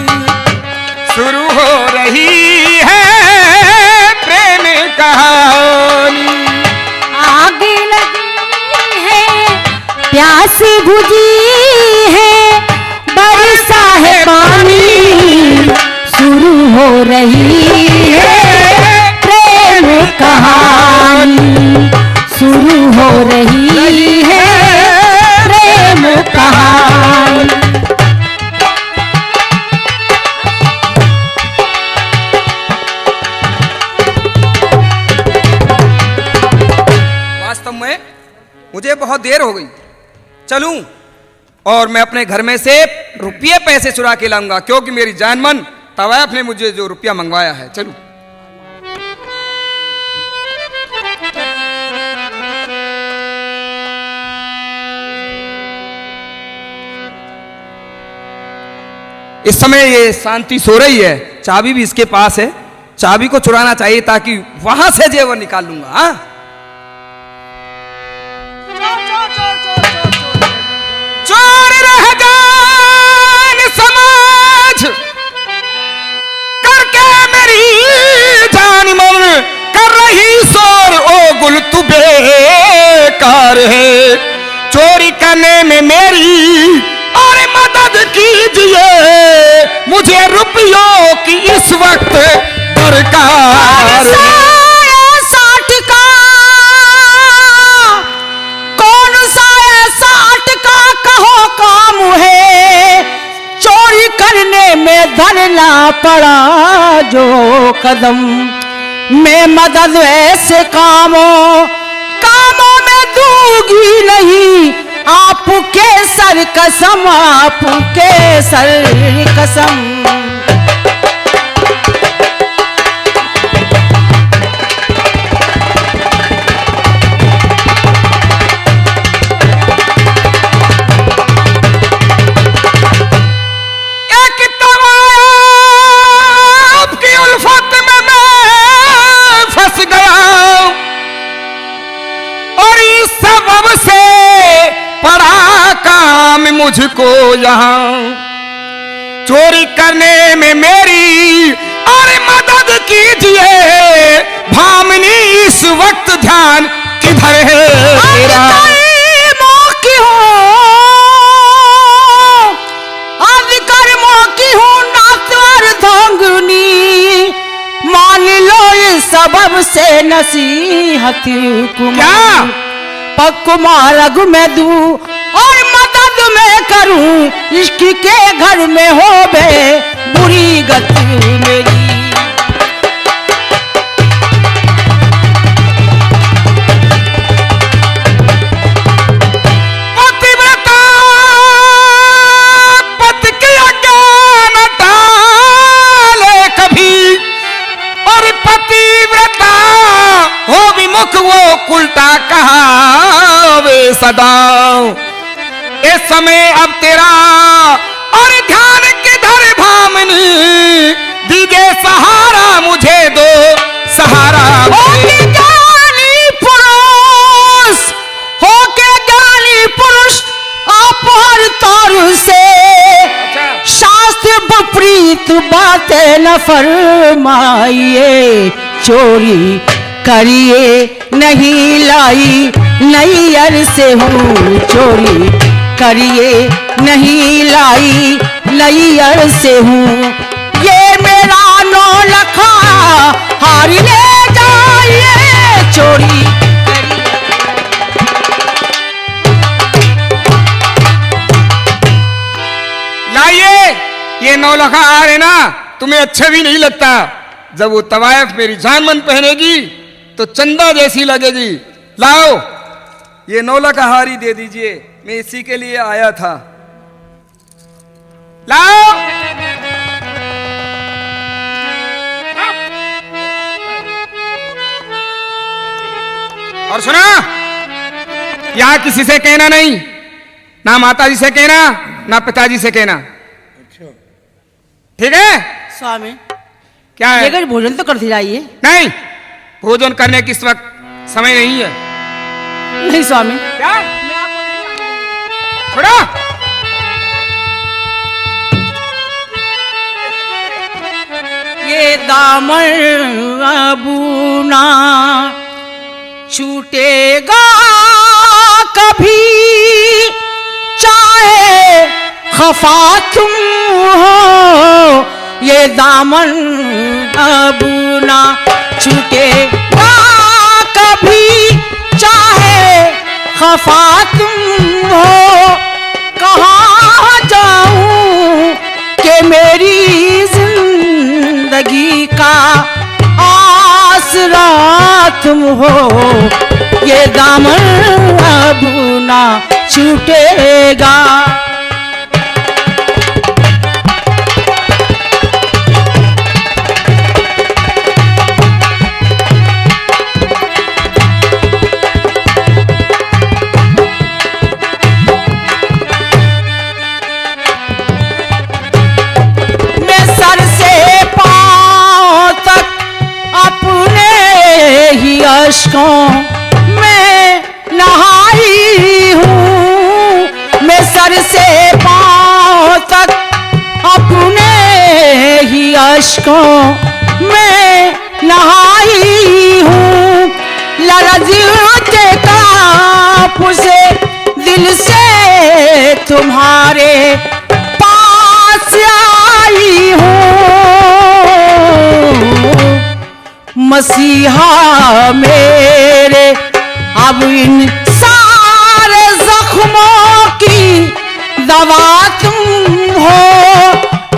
शुरू हो रही है प्रेम कहानी। आग लगी है, प्यास बुझी है, बरसा है पानी, शुरू हो रही है प्रेम कहानी, शुरू हो रही है प्रेम कहानी। वास्तव में मुझे बहुत देर हो गई, चलूं और मैं अपने घर में से रुपये पैसे चुरा के लाऊंगा, क्योंकि मेरी जान मन तवायफ ने मुझे जो रुपया मंगवाया है। चलूं। इस समय ये शांति सो रही है, चाबी भी इसके पास है, चाबी को चुराना चाहिए ताकि वहां से जेवर निकाल लूंगा। हाँ चोर रह जान समाज करके मेरी जान मन कर रही शोर, ओ गुल तू बेकार है। चोरी करने में मेरी और मदद कीजिए, मुझे रुपयों की इस वक्त दरकार है। में धरना पड़ा जो कदम, मैं मदद ऐसे कामों में दूंगी नहीं, आपके सर कसम, आपके सर कसम। मुझको यहाँ चोरी करने में मेरी और मदद कीजिए भामिनी इस वक्त ध्यान किधर है तेरा सबब से नसीहत क्या पकुमार रघु में दूं और मदद में करूं इश्क के घर में हो बे बुरी गति मेरी पतिव्रता पति की आज्ञा न टाले कभी और पतिव्रता हो विमुख वो उल्टा कहावे सदा इस समय अब तेरा और ध्यान किधर भामिनी दीजे सहारा मुझे दो सहारा होके ज्ञानी पुरुष होके ज्ञानी पुरुष अपहर तारु से शास्त्र विपरीत बातें न फरमाइए चोरी करिए नहीं लाई नैयर से हूँ चोरी करिए नहीं लाई नैयर से हूँ ये मेरा नौलखा हार ले जाइए चोरी लाइए ये नौलखा हार है ना तुम्हें अच्छा भी नहीं लगता जब वो तवायफ मेरी जानमन पहनेगी तो चंदा जैसी लगेगी लाओ ये नौलखा हार ही दे दीजिए मैं इसी के लिए आया था लाओ और सुना यहाँ किसी से कहना नहीं ना माताजी से कहना ना पिताजी से कहना ठीक है स्वामी क्या है लेकर भोजन तो करते जाइए नहीं भोजन करने की इस वक्त समय नहीं है नहीं स्वामी क्या छोड़ा ये दामन अबूना छूटेगा कभी चाहे खफा तुम हो ये दामन अबूना छूटेगा कभी चाहे खफा तुम हो कहाँ जाऊं कि मेरी जिंदगी का आसरा तुम हो ये दामन अब ना छूटेगा अश्कों में नहाई हूँ मैं सर से पांव तक अपने ही अश्कों में नहाई हूँ लरज़ते कांप से दिल से तुम्हारे पास आई हूँ मसीहा मेरे अब इन सारे जख्मों की दवा तुम हो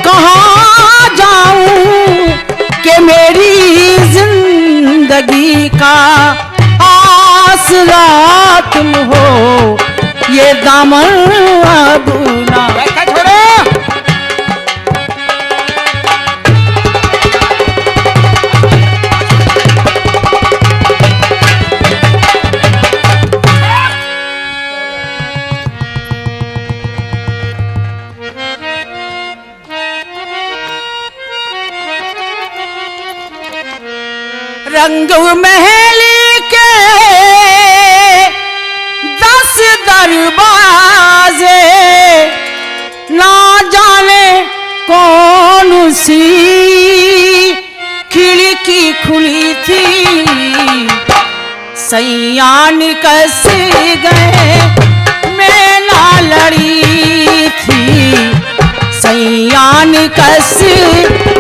कहाँ जाऊं कि मेरी जिंदगी का आसरा तुम हो ये दामन अब ना रंग महल के 10 दरवाजे ना जाने कौन सी खिड़की खुली थी, सैयान कस गए मैं ना लड़ी थी, सैयान कस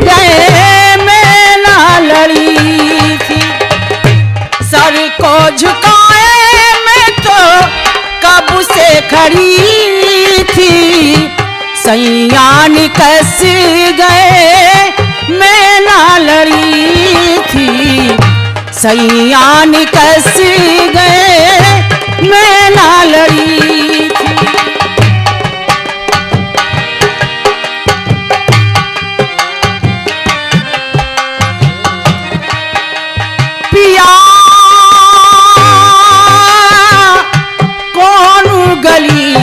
गए मैं ना लड़ी थी। सर को झुकाए मैं तो कब से खड़ी थी, सैयान कस गए मैं ना लड़ी थी, सैयान कस गए मैं ना लड़ी थी। पिया कौन गली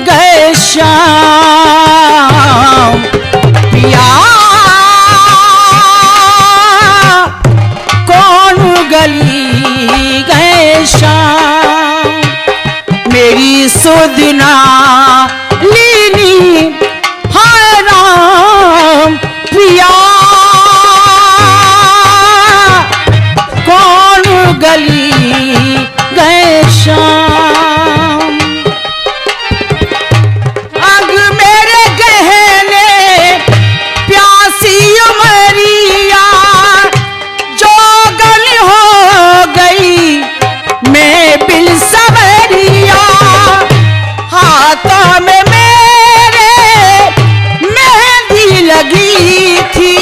गए श्याम, पिया कौन गली गए श्याम, मेरी सुधना लीनी हाय राम, पिया कौन गली गए श्याम। अग मेरे गहने प्यासी उमरिया जोगन हो गई मैं बिन सवरिया, हाथों में मेरे मेहंदी लगी थी,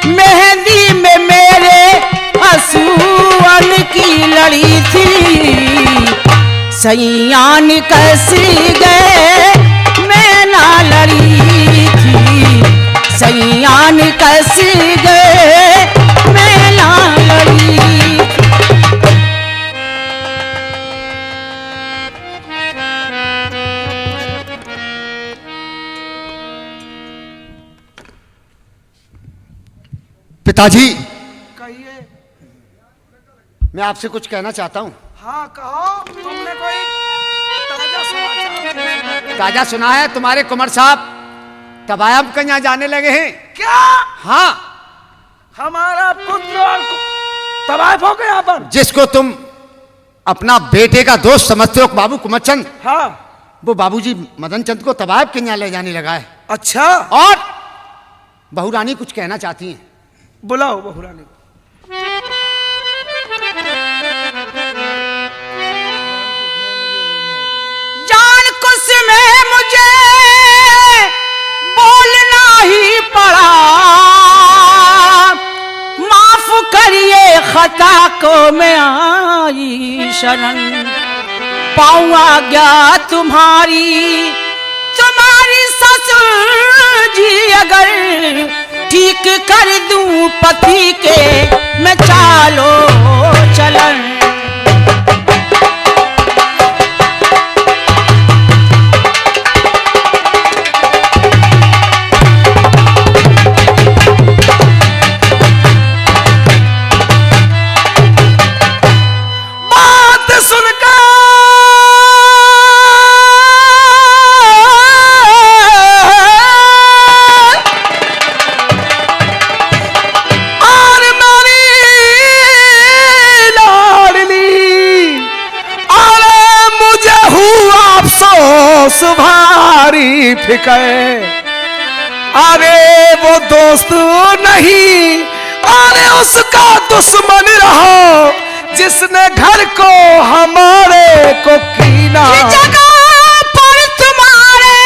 मेहंदी में मेरे हंसुअन की लड़ी थी, सैयान कस गए मैं ना लड़ी थी, सैयान कस गए मैं ना लड़ी थी। पिताजी, कहिए। मैं आपसे कुछ कहना चाहता हूँ। हाँ कहो, तुमने कोई ताजा समाचार ताजा सुना है तुम्हारे कुंवर साहब तबायब के यहाँ जाने लगे हैं। क्या? हाँ, हमारा पुत्र और तबायफ हो गया अपन। जिसको तुम अपना बेटे का दोस्त समझते हो बाबू कुंवरचंद, हाँ वो बाबूजी मदन चंद को तबायब के यहाँ ले जाने लगा है। अच्छा, और बहू रानी कुछ कहना चाहती हैं। बुलाओ बहू रानी को। जान कुछ में मुझे बोलना ही पड़ा, माफ करिए खता को मैं आई शरण, पाऊंगा गया तुम्हारी तुम्हारी ससुर जी अगर ठीक कर दूं पति के मैं चालो चलन। बात सुनकर और मेरी लाडली, अरे मुझे हुआ अफसोस भारी फिक्र, अरे वो दोस्त नहीं, अरे उसका दुश्मन रहो जिसने घर को हमारे को कीना। जिस जगह पर तुम्हारे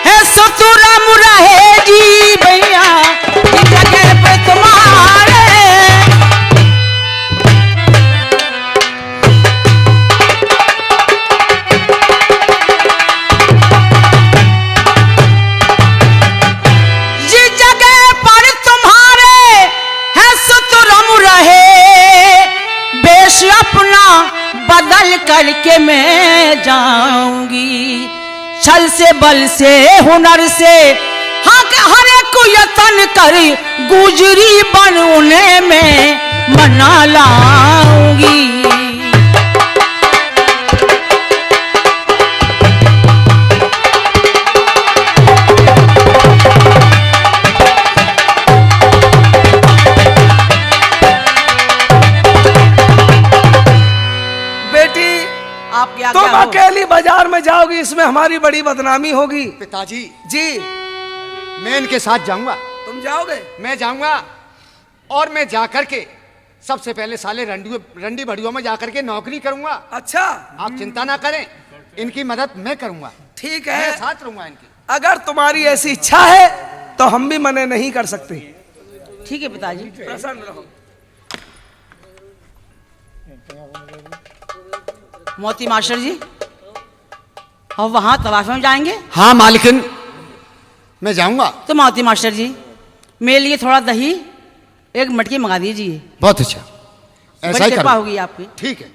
है ससुरम रहे जी भैया, जिस जगह पे तुम्हारे जिस जगह पर तुम्हारे है ससुरम रहे, बेश अपना बदल करके मैं जाऊंगी, छल से बल से हुनर से हर एक यतन कर गुजरी बनने में मना लाऊंगी। में जाओगी, इसमें हमारी बड़ी बदनामी होगी। पिताजी जी मैं इनके साथ जाऊंगा। तुम जाओगे? मैं जाऊंगा और मैं जाकर के सबसे पहले साले रंडी भड़ियों में जाकर के नौकरी करूंगा। अच्छा आप चिंता ना करें, इनकी मदद मैं करूंगा। ठीक मैं है, साथ रहूंगा इनके। अगर तुम्हारी ऐसी इच्छा है तो हम भी मने नहीं कर सकते। ठीक है पिताजी। प्रसन्न रहो। मोती मास्टर जी, और वहां तलाश में जाएंगे? हाँ मालकिन, मैं जाऊंगा। तो मोती मास्टर जी, मेरे लिए थोड़ा दही एक मटकी मंगा दीजिए। बहुत अच्छा, ऐसा बड़ी ही कृपा करूंगा। होगी आपकी। ठीक है।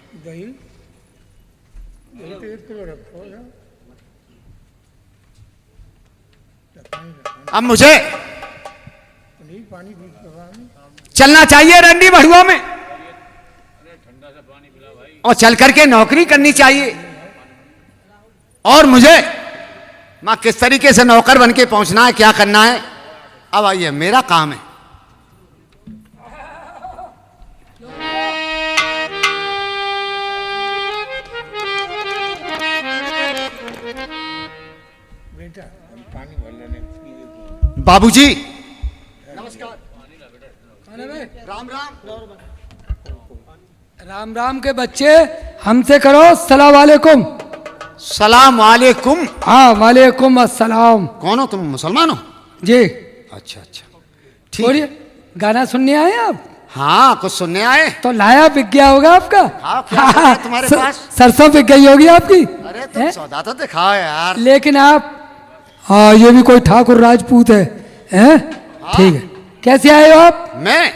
अब मुझे चलना चाहिए रंडी भड़ुआ में और चल करके नौकरी करनी चाहिए। और मुझे मां किस तरीके से नौकर बन के पहुंचना है, क्या करना है, अब आइए मेरा काम है। बाबूजी नमस्कार। राम राम। राम राम के बच्चे, हमसे करो सलाम वालेकुम। सलाम वालेकुम। हाँ वालेकुम अस्सलाम। कौन हो तुम, मुसलमान हो? जी अच्छा अच्छा, ठीक है। बोलिए, गाना सुनने आए आप? हाँ कुछ सुनने आए। तो लाया बिक गया होगा आपका। हाँ, क्या चल रहा है तुम्हारे पास? सरसों बिक गई होगी आपकी। अरे तुम सौदा तो दिखाओ यार। लेकिन आप, हाँ ये भी कोई ठाकुर राजपूत है, हैं? ठीक है, कैसे आए हो आप? मैं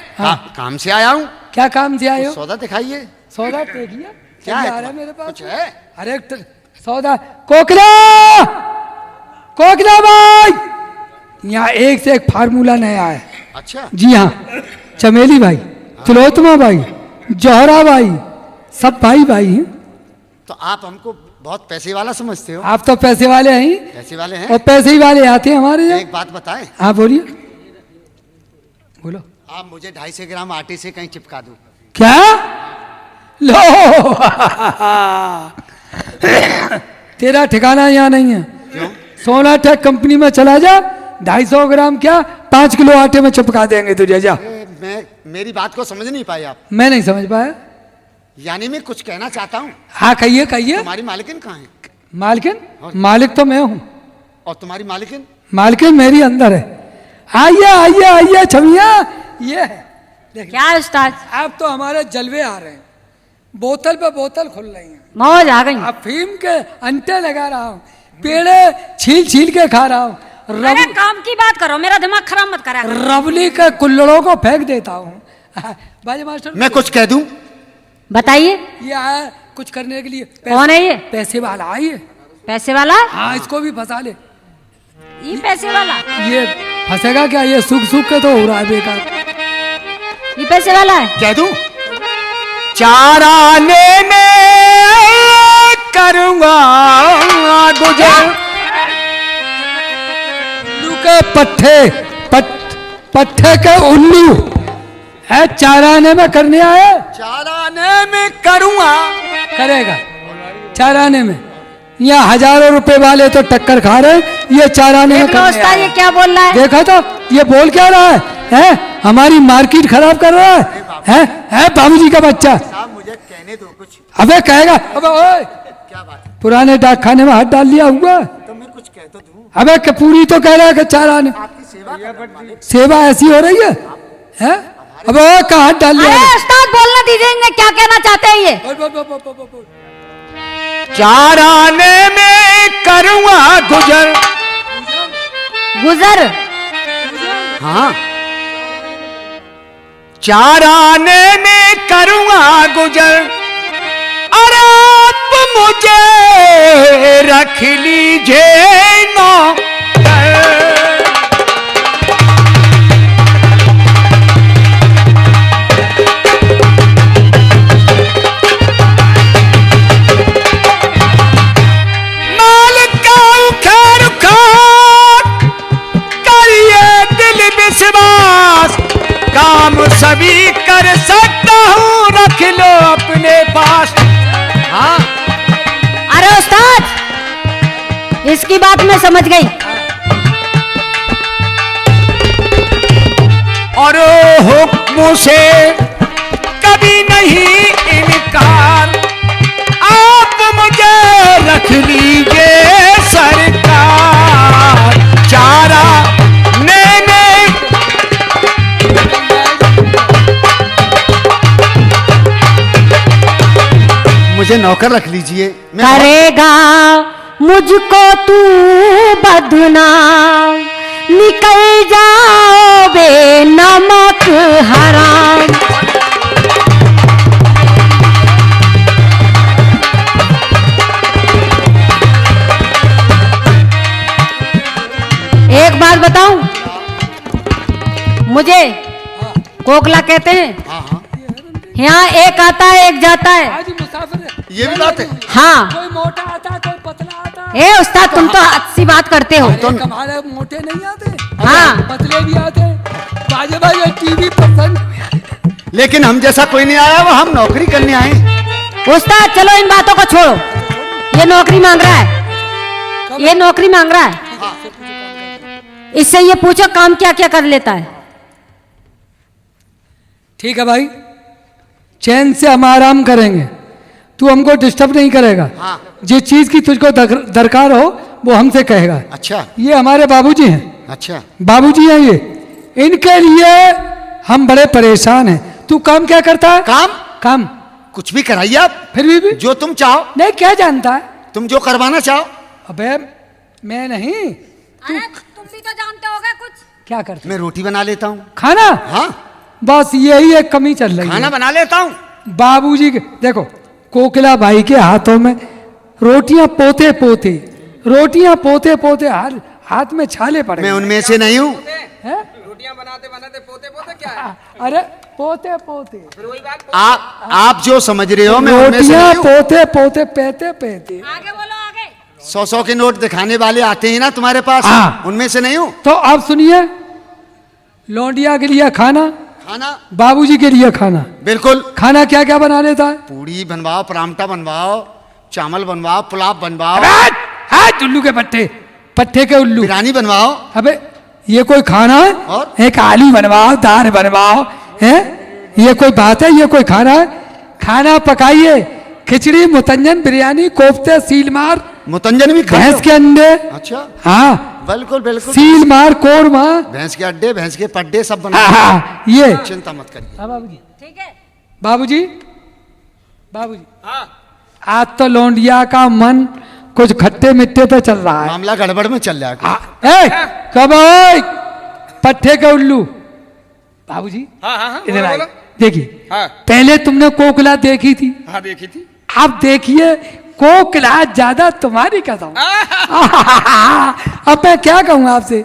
काम से आया हूँ। क्या काम से आए हो? सौदा दिखाइए। सौदा देखिए क्या है आ रहा है मेरे पास? कुछ है? अरे सौदा, कोकला कोकला भाई, यहाँ एक से एक फार्मूला नया है। अच्छा जी हाँ, चमेली भाई, तिलोत्तमा भाई, जौहरा भाई, सब भाई भाई हैं। तो आप हमको बहुत पैसे वाला समझते हो? आप तो पैसे वाले हैं ही, पैसे वाले और हैं। पैसे ही वाले आते हैं हमारे यहाँ। एक बात बताएं, हाँ बोलिए, बोलो। आप मुझे 250 ग्राम आटे से कहीं चिपका दो। क्या? लो तेरा ठिकाना यहाँ नहीं है। क्यों? सोनाटेक कंपनी में चला जा, 250 ग्राम क्या 5 किलो आटे में चिपका देंगे तुझे, जा। मैं मेरी बात को समझ नहीं पाए आप। मैं नहीं समझ पाया। यानी मैं कुछ कहना चाहता हूँ। हाँ कहिए कहिए। तुम्हारी मालकिन कहाँ है? मालकिन? मालिक तो मैं हूँ, और तुम्हारी मालकिन? मालकिन मेरी अंदर है। आइए आइए आइए छमिया, ये है। क्या है उस्ताद? अब तो हमारे जलवे आ रहे हैं, बोतल पे बोतल खुल रही हैं। मौज आ गई। अफीम के अंटे लगा रहा हूँ, पेड़े छील छील के खा रहा हूँ, अरे काम की बात करो, मेरा दिमाग खराब मत करा करो। रबली के कुल्लड़ों को फेंक देता हूँ। बाजी मास्टर, मैं कुछ कह दूं? बताइए, ये आया कुछ करने के लिए। कौन है ये? पैसे वाला आइए। पैसे वाला? हाँ इसको भी फंसा ले। ये पैसे वाला? ये फंसेगा क्या, ये सूख सूख के तो हो रहा है बेकार। ये पैसे वाला है? कह दूं? 4 आने में करूंगा गुजर। उल्लू के पट्टे के उल्लू है, 4 आने में करने आए। 4 आने में करूंगा। करेगा 4 आने में। यहाँ हजारों रुपए वाले तो टक्कर खा रहे हैं, ये 4 आने में देख लो करने उस्ताद, ये आए। क्या बोल रहा है? देखा तो ये बोल क्या रहा है, हैं? हमारी मार्केट खराब कर रहा है बाबूजी का बच्चा। साहब मुझे कहने दो कुछ। अबे कहेगा, अबे ओए, क्या बात है? पुराने डाक खाने में हाथ डाल लिया हुआ। तो मैं कुछ कह तो दूं। अबे पूरी तो कह रहा है कि 4 आने। आपकी सेवा कर रहा हूं। सेवा ऐसी हो रही है, हैं? अबे ओए कहाँ हाथ डाल लिया? अरे उस्ताद बोलना दीजिए, इन्हें क्या कहना चाहते हैं ये? बोल, बोल, बोल, बोल, बोल, बोल। 4 आने में करूंगा गुजर। गुजर? हाँ 4 आने में करूंगा गुजर। अरे आप मुझे रख लीजिए नौकर। मालिक का खैर खाक करिए दिल विश्वास। काम सभी कर सकता हूँ, रख लो अपने पास। हाँ अरे उस्ताद, की बात मैं समझ गई। और हुक्म से कभी नहीं इनकार, आप मुझे रख लीजिए सरकार, चारा मैंने मुझे नौकर रख लीजिए। मैं करेगा मुझको तू बदनाम, निकल जाओ बे नमक हराम। एक बात बताऊं, मुझे कोकला कहते हैं। हाँ हाँ, यहाँ एक आता है एक जाता है। आज मुसाफिर है। ये भी बात है। हाँ कोई मोटा आता है, कोई पतला आता है। ए उस्ताद, तुम तो अच्छी बात करते हो। अरे हमारे मोटे नहीं आते, हाँ। पतले भी आते हैं, बाजे बाजे टीवी पसंद। लेकिन हम जैसा कोई नहीं आया, वो हम नौकरी करने आए। उस्ताद चलो इन बातों को छोड़ो, ये नौकरी मांग रहा है, ये नौकरी मांग रहा है। इससे ये पूछो काम क्या क्या कर लेता है। ठीक है भाई, चैन से हम आराम करेंगे, तू हमको डिस्टर्ब नहीं करेगा। हाँ। जिस चीज की तुझको दरकार हो वो हमसे कहेगा। अच्छा ये हमारे बाबूजी हैं, अच्छा, बाबूजी हैं ये, इनके लिए हम बड़े परेशान हैं। तू काम क्या करता है? काम काम कुछ भी कराइए आप, फिर भी जो तुम चाहो, नहीं, क्या जानता है? तुम जो करवाना चाहो। अबे मैं नहीं, तुम भी तो जानते होगे कुछ। क्या करता? मैं रोटी बना लेता हूँ। खाना? हाँ, बस यही एक कमी चल रही खाना है बना लेता हूँ। बाबूजी के। देखो कोकिला भाई के हाथों में रोटियां पोते पोते, रोटियां पोते पोते हाथ में छाले पड़े। मैं उनमें से नहीं हूँ। हैं? रोटियां बनाते बनाते पोते पोते क्या है? अरे पोते पोते, फिर वही बात। आप जो समझ रहे हो, मैं उनमें से रोटियां नहीं हूँ। पोते पोते पेते पेते। आगे बोलो आगे। 100 के नोट दिखाने वाले आते हैं ना तुम्हारे पास, हाँ। उनमें से नहीं हूँ। तो अब सुनिए, लौंडिया के लिए खाना, खाना बाबूजी के लिए खाना। बिल्कुल। खाना क्या क्या बना लेता है? पूड़ी बनवाओ, परांठा बनवाओ, चावल बनवाओ, पुलाव बनवाओ, उल्लू के पट्टे, पट्टे के उल्लू। बिरयानी बनवाओ। अबे ये कोई खाना है? और? एक आलू बनवाओ, दाल बनवाओ, है ये कोई बात है? ये कोई खाना है? खाना पकाइए, खिचड़ी, मुतंजन, बिरयानी, कोफ्ते, सील मार, मुतंजन भी खाते भैंस हो? के अंडे, अच्छा, हाँ बिल्कुल बिल्कुल। सील मार, कोरमा, भैंस के अड्डे, भैंस के पड्डे सब बना। हाँ, ये। चिंता मत करिए। हाँ बाबूजी, ठीक है। बाबूजी, बाबूजी, हाँ, आज तो लौंडिया का मन कुछ खट्टे मिट्टे पे चल रहा है। मामला गड़बड़ में चल जाएगा। कब ओए, पट्टे के उल्लू। बाबूजी हाँ, हाँ, हाँ, इधर बोलो, आइए, बोलो। देखिए। हाँ, पहले तुमने कोकिला देखी थी, हाँ देखी थी। अब देखिए कोकिला ज्यादा तुम्हारी कसम। अब मैं क्या कहूंगा आपसे,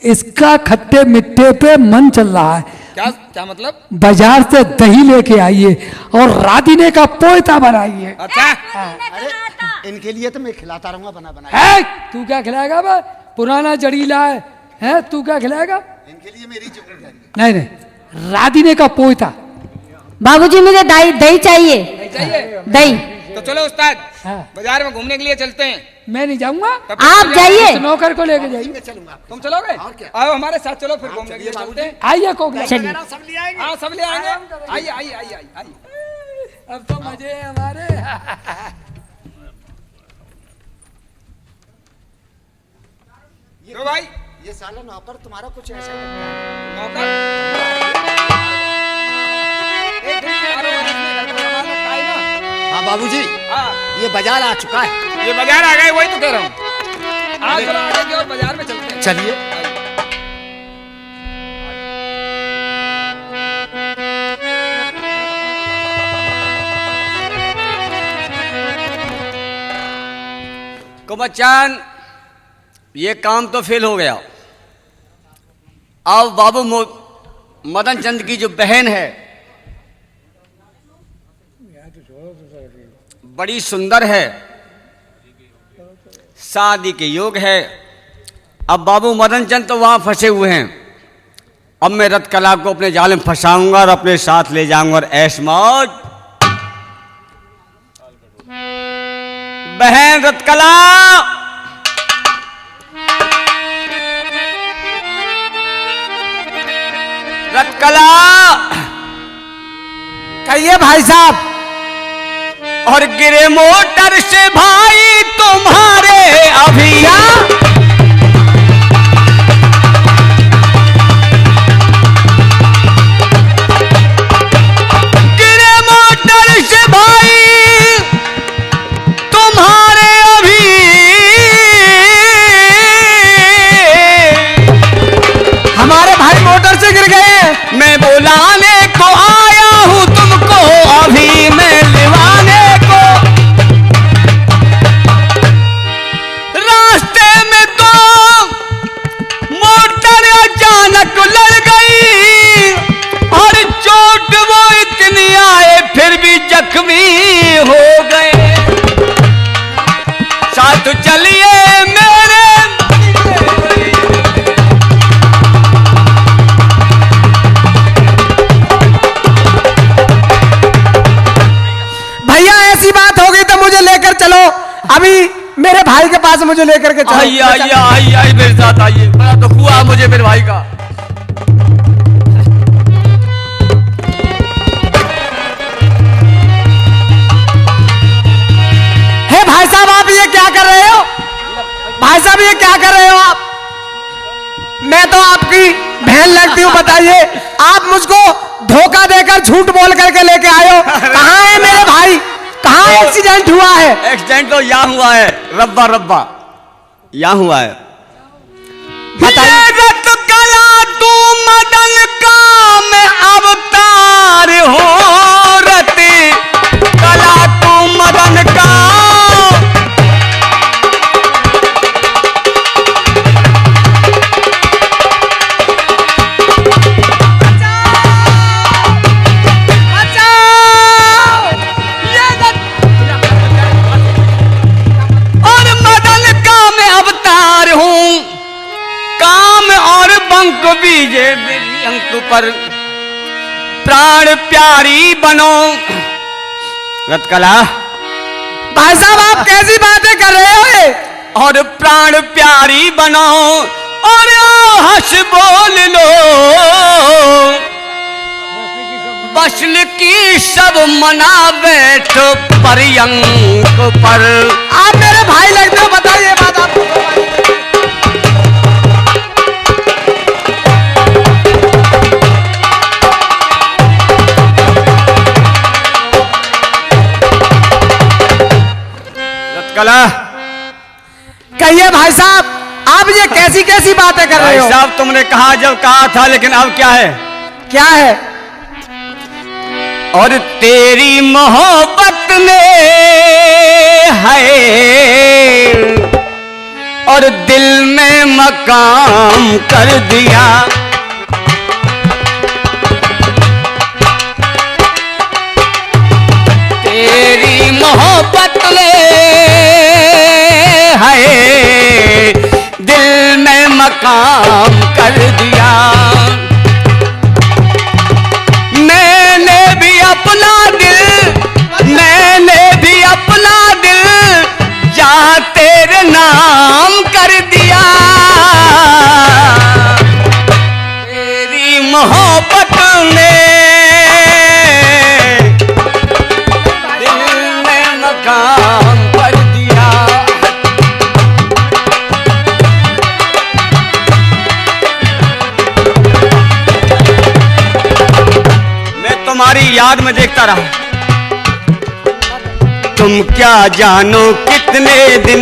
इसका खट्टे मिट्टे पे मन चल रहा है। क्या क्या मतलब? बाजार से दही लेके आइए और राधिने का पोयता बनाइए। अच्छा, अरे इनके लिए तो मैं खिलाता रहूंगा बना बना। है तू क्या खिलाएगा बे? पुराना जड़ीला है तू क्या खिलाएगा? इनके लिए मेरी जिम्मेदारी है। नहीं नहीं, राधिने का पोयता। बाबूजी मुझे दही दही चाहिए, नहीं चाहिए दही। तो चलो उस्ताद, हाँ। बाजार में घूमने के लिए चलते हैं। मैं नहीं जाऊंगा, तब आप जाइए। इस नौकर को लेके जाइए। मैं चलूंगा। तुम चलोगे? और क्या? आओ हमारे साथ, चलो फिर घूमने के लिए चलते हैं। आइए कोकिला, चलिए। सब ले आएंगे। हाँ, सब ले आएंगे। आइए आइए आइए आइए। अब तो मजे हैं हमारे। तो भाई ये साला नौकर तुम्हारा कुछ ऐसा ही लगता है। नौकर एक दिन तुम्हारे ऑफिस में घर का सामान रखा है ना? हाँ बाबूजी, हाँ, ये बाजार आ चुका है। ये बाजार आ गए, वही तो कह रहा हूँ। आज चलो आगे की ओर बाजार में चलते हैं। चलिए। कुमाचान, ये काम तो फेल हो गया। अब बाबू मदन चंद की जो बहन है, बड़ी सुंदर है, शादी के योग है। अब बाबू मदन चंद तो वहां फंसे हुए हैं। अब मैं रत कला को अपने जाल में फंसाऊंगा और अपने साथ ले जाऊंगा और ऐश मौज। बहन रत कला, रतकला कहिए भाई साहब। और गिरे मोटर से भाई तुम्हारे अभी गिरे मोटर से भाई तुम्हारे अभी हमारे भाई मोटर से गिर गए। मैं बुलाने को आया हूँ तुमको अभी मैं लिवाने को। रास्ते में तो मोटर अचानक लड़ गई और चोट वो इतनी आए फिर भी जख्मी हो गए। साथ चलिए मेरे भैया ऐसी बात हो गई तो मुझे लेकर चलो अभी मेरे भाई के पास, मुझे लेकर के चलो। आइए आइए आइए आइए मेरे साथ आइए। बड़ा दुख हुआ मुझे मेरे भाई का। हे भाई साहब आप ये क्या कर रहे हो? भाई साहब ये क्या कर रहे हो आप? मैं तो आपकी बहन लगती हूँ, बताइए आप मुझको धोखा देकर झूठ बोल करके लेके आए हो। कहाँ है मेरे भाई? कहाँ एक्सीडेंट हुआ है? एक्सीडेंट तो यहाँ हुआ है, रब्बा रब्बा यहाँ हुआ है। बताइए। रतकला तू मदन का मैं अवतार हो रति कला तू मदन का। और मदन का मैं अवतार हूँ, काम और बंक बीजे मेरी अंक पर प्राण प्यारी बनो। रतकला भाई साहब आप कैसी बातें कर रहे हो ये? और प्राण प्यारी बनो और हंस बोल लो। बसल की सब मना बैठो परियंक पर। आप मेरे भाई लगते हो, बताइए बात आपको। रतकला कहिए भाई साहब आप ये कैसी कैसी बातें कर रहे भाई हो? साहब तुमने कहा जब कहा था, लेकिन अब क्या है? क्या है? और तेरी मोहब्बत ने है और दिल में मकाम कर दिया। तेरी मोहब्बत ने है दिल में मकाम कर दिया। मैंने भी अपना दिल जा तेरे नाम कर दिया। तेरी मोहब्बत ने दिल में मकाम कर दिया। मैं तुम्हारी याद में देखता रहा। तुम क्या जानो कितने दिन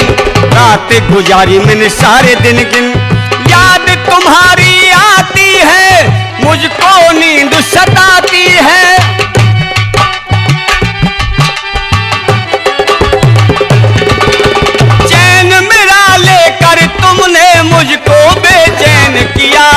रात गुजारी मैंने सारे दिन गिन। याद तुम्हारी आती है मुझको नींद सताती है। चैन मेरा लेकर तुमने मुझको बेचैन किया।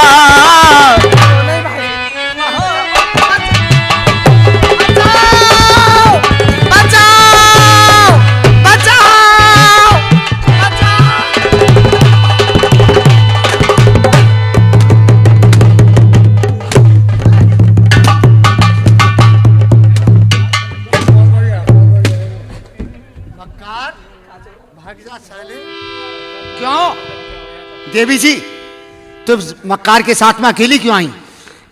क्यों देवी जी तुम मक्कार के साथ में अकेली क्यों आई?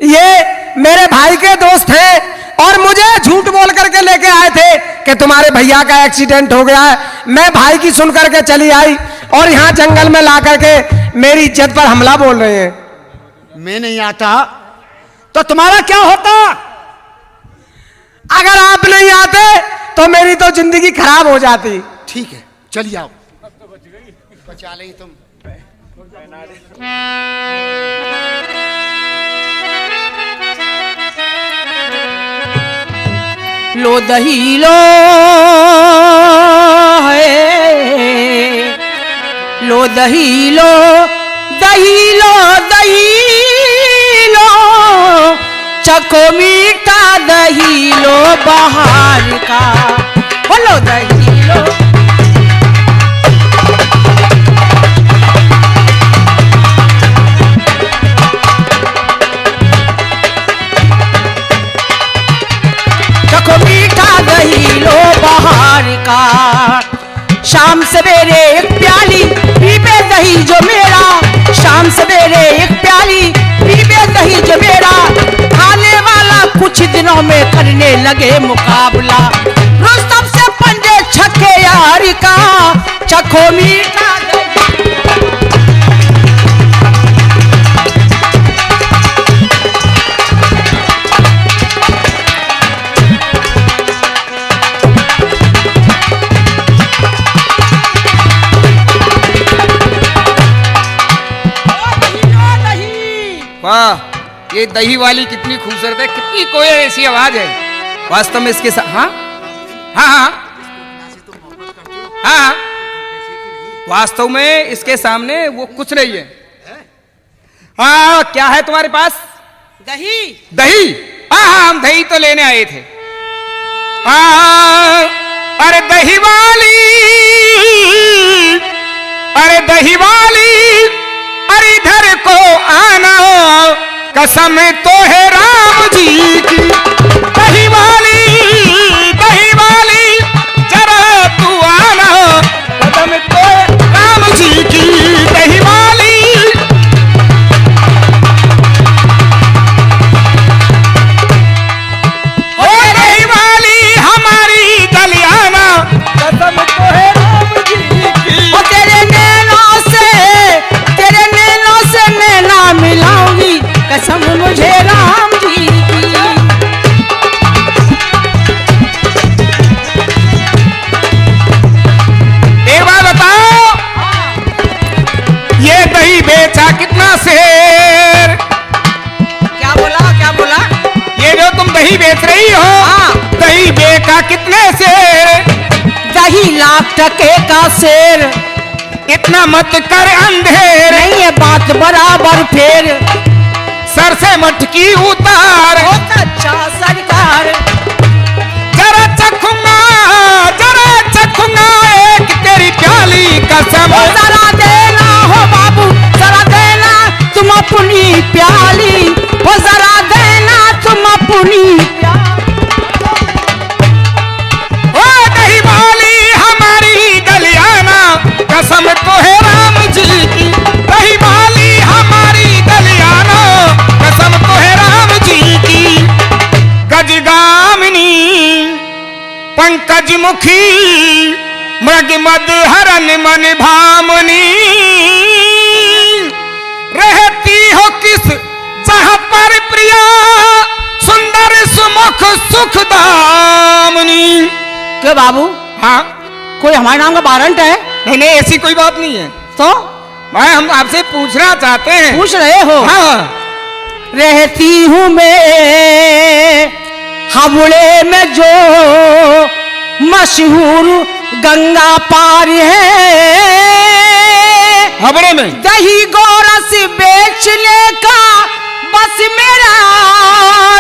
ये मेरे भाई के दोस्त थे और मुझे झूठ बोल करके लेके आए थे कि तुम्हारे भैया का एक्सीडेंट हो गया है। मैं भाई की सुन करके चली आई और यहाँ जंगल में ला करके मेरी इज्जत पर हमला बोल रहे हैं। मैं नहीं आता तो तुम्हारा क्या होता? अगर आप नहीं आते तो मेरी तो जिंदगी खराब हो जाती। ठीक है, चलिए आओ। बचा ले तुम। लो दही लो है, लो दही लो, दही लो, दही लो, चको मीठा दही लो बाहर का, बोलो दही लो। चको मीठा दही लो बाहर का, शाम सवेरे एक प्याली पीबे दही जो मेरा, शाम सवेरे एक प्याली पीबे दही जो मेरा, खाने वाला कुछ दिनों में करने लगे मुकाबला, रुस्तम से पंजे छक्के यार का, चखो मीठा वाह, ये दही वाली कितनी खूबसूरत है, कितनी कोई ऐसी आवाज है। वास्तव में इसके साथ हाँ हाँ हाँ हाँ, वास्तव में इसके सामने वो कुछ नहीं है। हाँ, क्या है तुम्हारे पास? दही। दही? हाँ हाँ, हम दही तो लेने आए थे। हाँ, अरे दही वाली, अरे दही वाली, अरे इधर को आना, कसम तो है राम जी की। दही वाली, जरा तू आना, कसम तो है राम जी की। दही वाली, ओ दही वाली हमारी दलियाना, कसम तो है राम जी की। और तेरे नैनों से नैना मिलाऊंगी, कसम मुझे राम जी की। एक बात बताओ, ये दही बेचा कितना शेर? क्या बोला, क्या बोला? ये जो तुम दही बेच रही हो, हाँ। दही बेचा कितने शेर? दही लाख टके का शेर। इतना मत कर अंधेर, नहीं है बात बराबर फेर, सर से मटकी उतार, बहुत अच्छा सरकार। जरा चखूंगा एक तेरी प्याली कसम। ओ जरा देना हो बाबू, जरा देना तुम अपनी प्याली, ओ जरा देना तुम अपनी प्याली। ओ दही वाली हमारी दलियाना, कसम तो है राम जी की। दही वाली हमारी दलियाना, कसम तो है राम जी की। गजगामिनी पंकज मुखी, मृग मद हरन मन भामनी, रहती हो किस जहां पर प्रिया, सुंदर सुमुख सुख दामनी। क्यों बाबू, हाँ, कोई हमारे नाम का वारंट है? नहीं नहीं, ऐसी कोई बात नहीं है। तो मैं हम आपसे पूछना चाहते हैं। पूछ रहे हो? हाँ, रहती हूँ मैं हावड़े में जो मशहूर गंगा पार है, हावड़े में दही गोरस बेचने का बस मेरा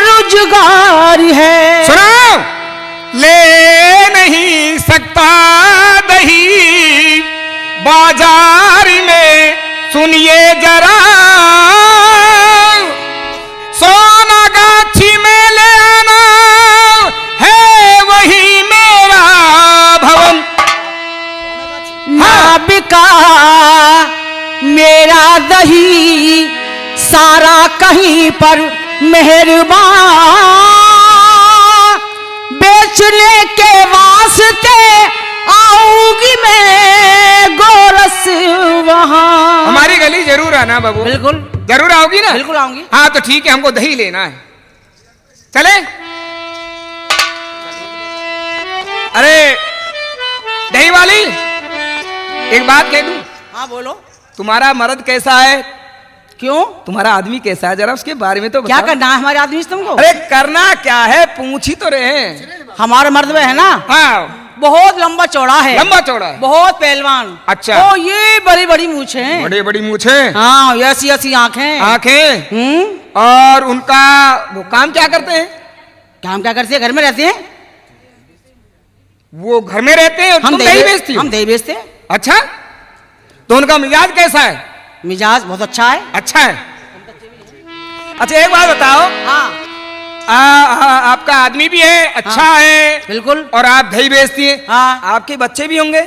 रोजगार है। सुनो, ले नहीं सकता दही बाजार में, सुनिए जरा, सोना गाछी में ले आना है वही मेरा भवन। ना बिका मेरा दही सारा कहीं पर मेहरबान बेचने के वास्ते आऊंगी मैं गोरस वहां। हमारी गली जरूर आना बाबू। बिल्कुल जरूर आओगी ना? बिल्कुल आऊंगी। हाँ तो ठीक है, हमको दही लेना है। चले? अरे दही वाली, एक बात कह दूं? हाँ बोलो। तुम्हारा मर्द कैसा है? क्यों? तुम्हारा आदमी कैसा है, जरा उसके बारे में तो क्या बताओ। करना है हमारे आदमी से तुमको? अरे करना क्या है, पूछ ही तो रहे हैं। हमारे मर्द में है ना, हाँ बहुत लंबा चौड़ा है। लंबा चौड़ा है। बहुत पहलवान। अच्छा। ओ ये बड़ी बड़ी मूछें हैं। बड़ी बड़ी मूछे, हाँ ऐसी ऐसी आंखें। आंखें। और उनका वो काम क्या करते हैं? काम क्या करते हैं? घर में रहते हैं। वो घर में रहते हैं और तुम दही बेचती हो? हम दही बेचते हैं। अच्छा, तो उनका मिजाज कैसा है? मिजाज बहुत अच्छा है। अच्छा है। अच्छा एक बात बताओ, हाँ आपका आदमी भी है, अच्छा हाँ, है बिल्कुल। और आप दही बेचती हैं। हाँ। आपके बच्चे भी होंगे?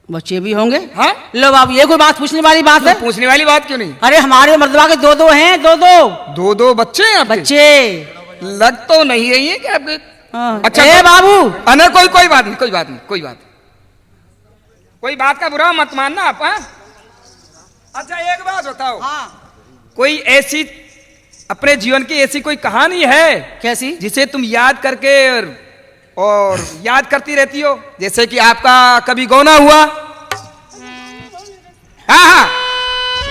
बच्चे भी होंगे। हाँ। लो बाबू, ये कोई बात पूछने वाली बात है? पूछने वाली बात क्यों नहीं? अरे हमारे मर्दवा के दो दो हैं, दो दो दो दो बच्चे हैं आपके? बच्चे। लग तो नहीं रही है कि आपके? हाँ। अच्छा ए तो- बाबू, ना कोई बात नहीं, कोई बात नहीं, कोई बात का बुरा मत मानना आप। हाँ? अच्छा एक बात बताओ, हाँ कोई ऐसी अपने जीवन की ऐसी कोई कहानी है कैसी? जिसे तुम याद करके और याद करती रहती हो? जैसे कि आपका कभी गौना हुआ? हाँ,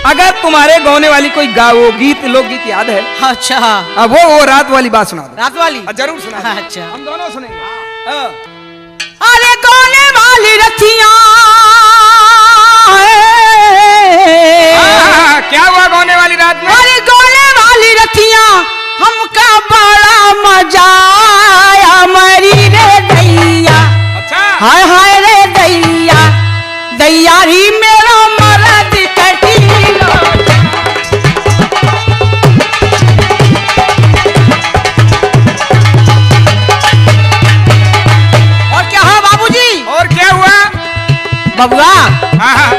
अगर तुम्हारे गौने वाली कोई वो गीत, लोकगीत याद है? अच्छा। अब वो रात वाली बात सुना दो। रात वाली? जरूर सुना। अच्छा। हम दोनों सुनेंगे। हाँ। अरे गौने वाली रथियां, क्या हुआ गौने वाली रात में? अरे गौने वाली रथियां, हमका बड़ा मजा आया मरी रे दैया। अच्छा। हाय हाय रे दैया, दैया री मेरा मर्द कटीलो। और क्या हुआ बाबूजी? और क्या हुआ? बबुआ, हाँ।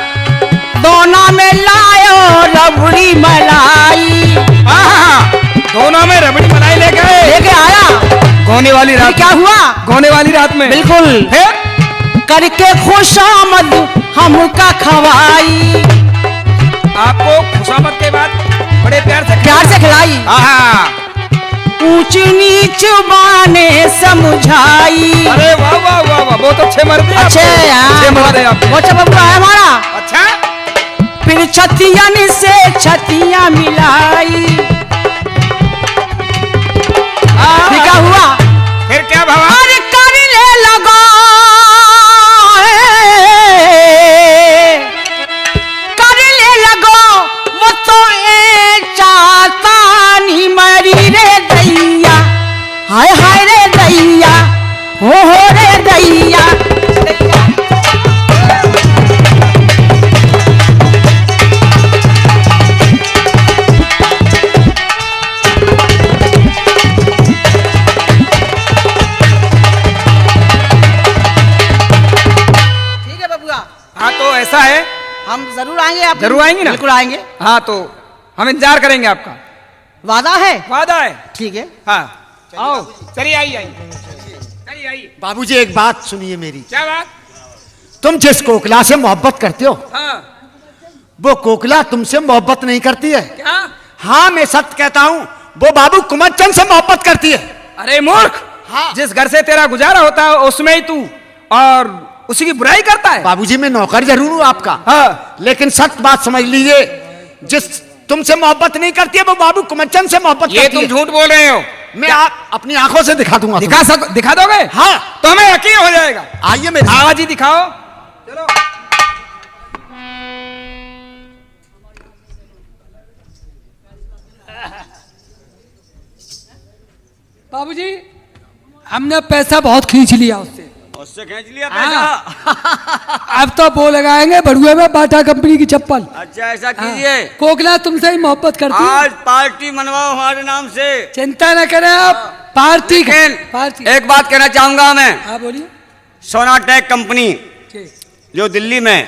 दोना में लायो रबड़ी मलाई। दोनों में रबड़ी मलाई ले गए? लेके आया। गौने वाली रात क्या हुआ? गौने वाली रात में? बिल्कुल। फिर? करके खुशामद हमका खवाई। आपको खुशामद के बाद बड़े प्यार से खिलाई। ऊंच नीच बाने समझाई। अरे वाह वाह वाह वाह, बहुत अच्छे मर्द हैं। अच्छे अच्छे मर्द हैं आप। वो अच्छा बबुआ है हमारा। अच्छा। फिर छतियन से छतियां मिलाई। क्या हुआ? फिर क्या भावा? अरे करने लगा, करने लगो वो तो चाहता नहीं मरी रे दैया। हाय हाय रे दैया, हो रे दैया। हाँ तो ऐसा है, हम जरूर आएंगे। आप जरूर आएंगे ना? बिल्कुल आएंगे। हाँ तो हम इंतजार करेंगे आपका। वादा है? वादा है। ठीक है। हाँ आओ, चलिए आइए चलिए आइए। बाबूजी एक बात सुनिए मेरी। क्या बात? तुम जिस कोकिला से मोहब्बत करते हो, हाँ। वो कोकिला तुमसे मोहब्बत नहीं करती है। क्या? हाँ मैं सत्य कहता हूँ, वो बाबू कुमरचंद से मोहब्बत करती है। अरे मूर्ख, हाँ। जिस घर से तेरा गुजारा होता है उसमें ही तू और उसी की बुराई करता है। बाबूजी मैं नौकर जरूर हूँ आपका, हाँ। लेकिन सत्य बात समझ लीजिए, जिस तुमसे मोहब्बत नहीं करती है वो बाबू कुमरचंद से मोहब्बत ये करती तुम है। झूठ बोल रहे हो। मैं अपनी आंखों से दिखा दूंगा। दिखा दोगे? हाँ। तो हमें यकीन हो जाएगा। आइए मेरे साथ। आवाज ही दिखाओ। चलो। बाबूजी हमने पैसा बहुत खींच लिया उससे। उससे खींच लिया हाँ। अब तो वो लगाएंगे बड़ुए में बाटा कंपनी की चप्पल। अच्छा ऐसा हाँ। कोकिला तुमसे ही मोहब्बत करती है। आज पार्टी मनवाओ हमारे नाम से। चिंता न करें आप, पार्टी लेकिन एक बात कहना चाहूंगा मैं। हाँ बोलिए। सोनाटेक कंपनी जो दिल्ली में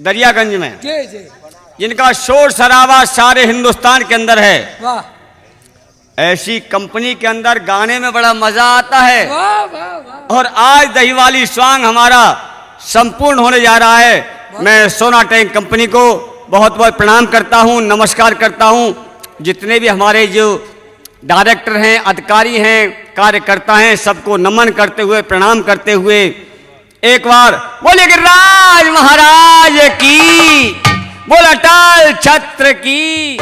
दरियागंज में, जी जी। जिनका शोर शराबा सारे हिंदुस्तान के अंदर है। वाह ऐसी कंपनी के अंदर गाने में बड़ा मजा आता है। वाह वाह वाह। और आज दहीवाली स्वांग हमारा संपूर्ण होने जा रहा है। मैं सोना टैंक कंपनी को बहुत बहुत प्रणाम करता हूं, नमस्कार करता हूं। जितने भी हमारे जो डायरेक्टर हैं, अधिकारी हैं, कार्यकर्ता हैं, सबको नमन करते हुए, प्रणाम करते हुए एक बार बोले गिरिराज महाराज की, बोल अटल छत्र की।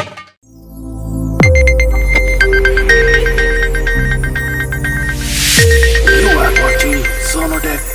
You are watching Sonotech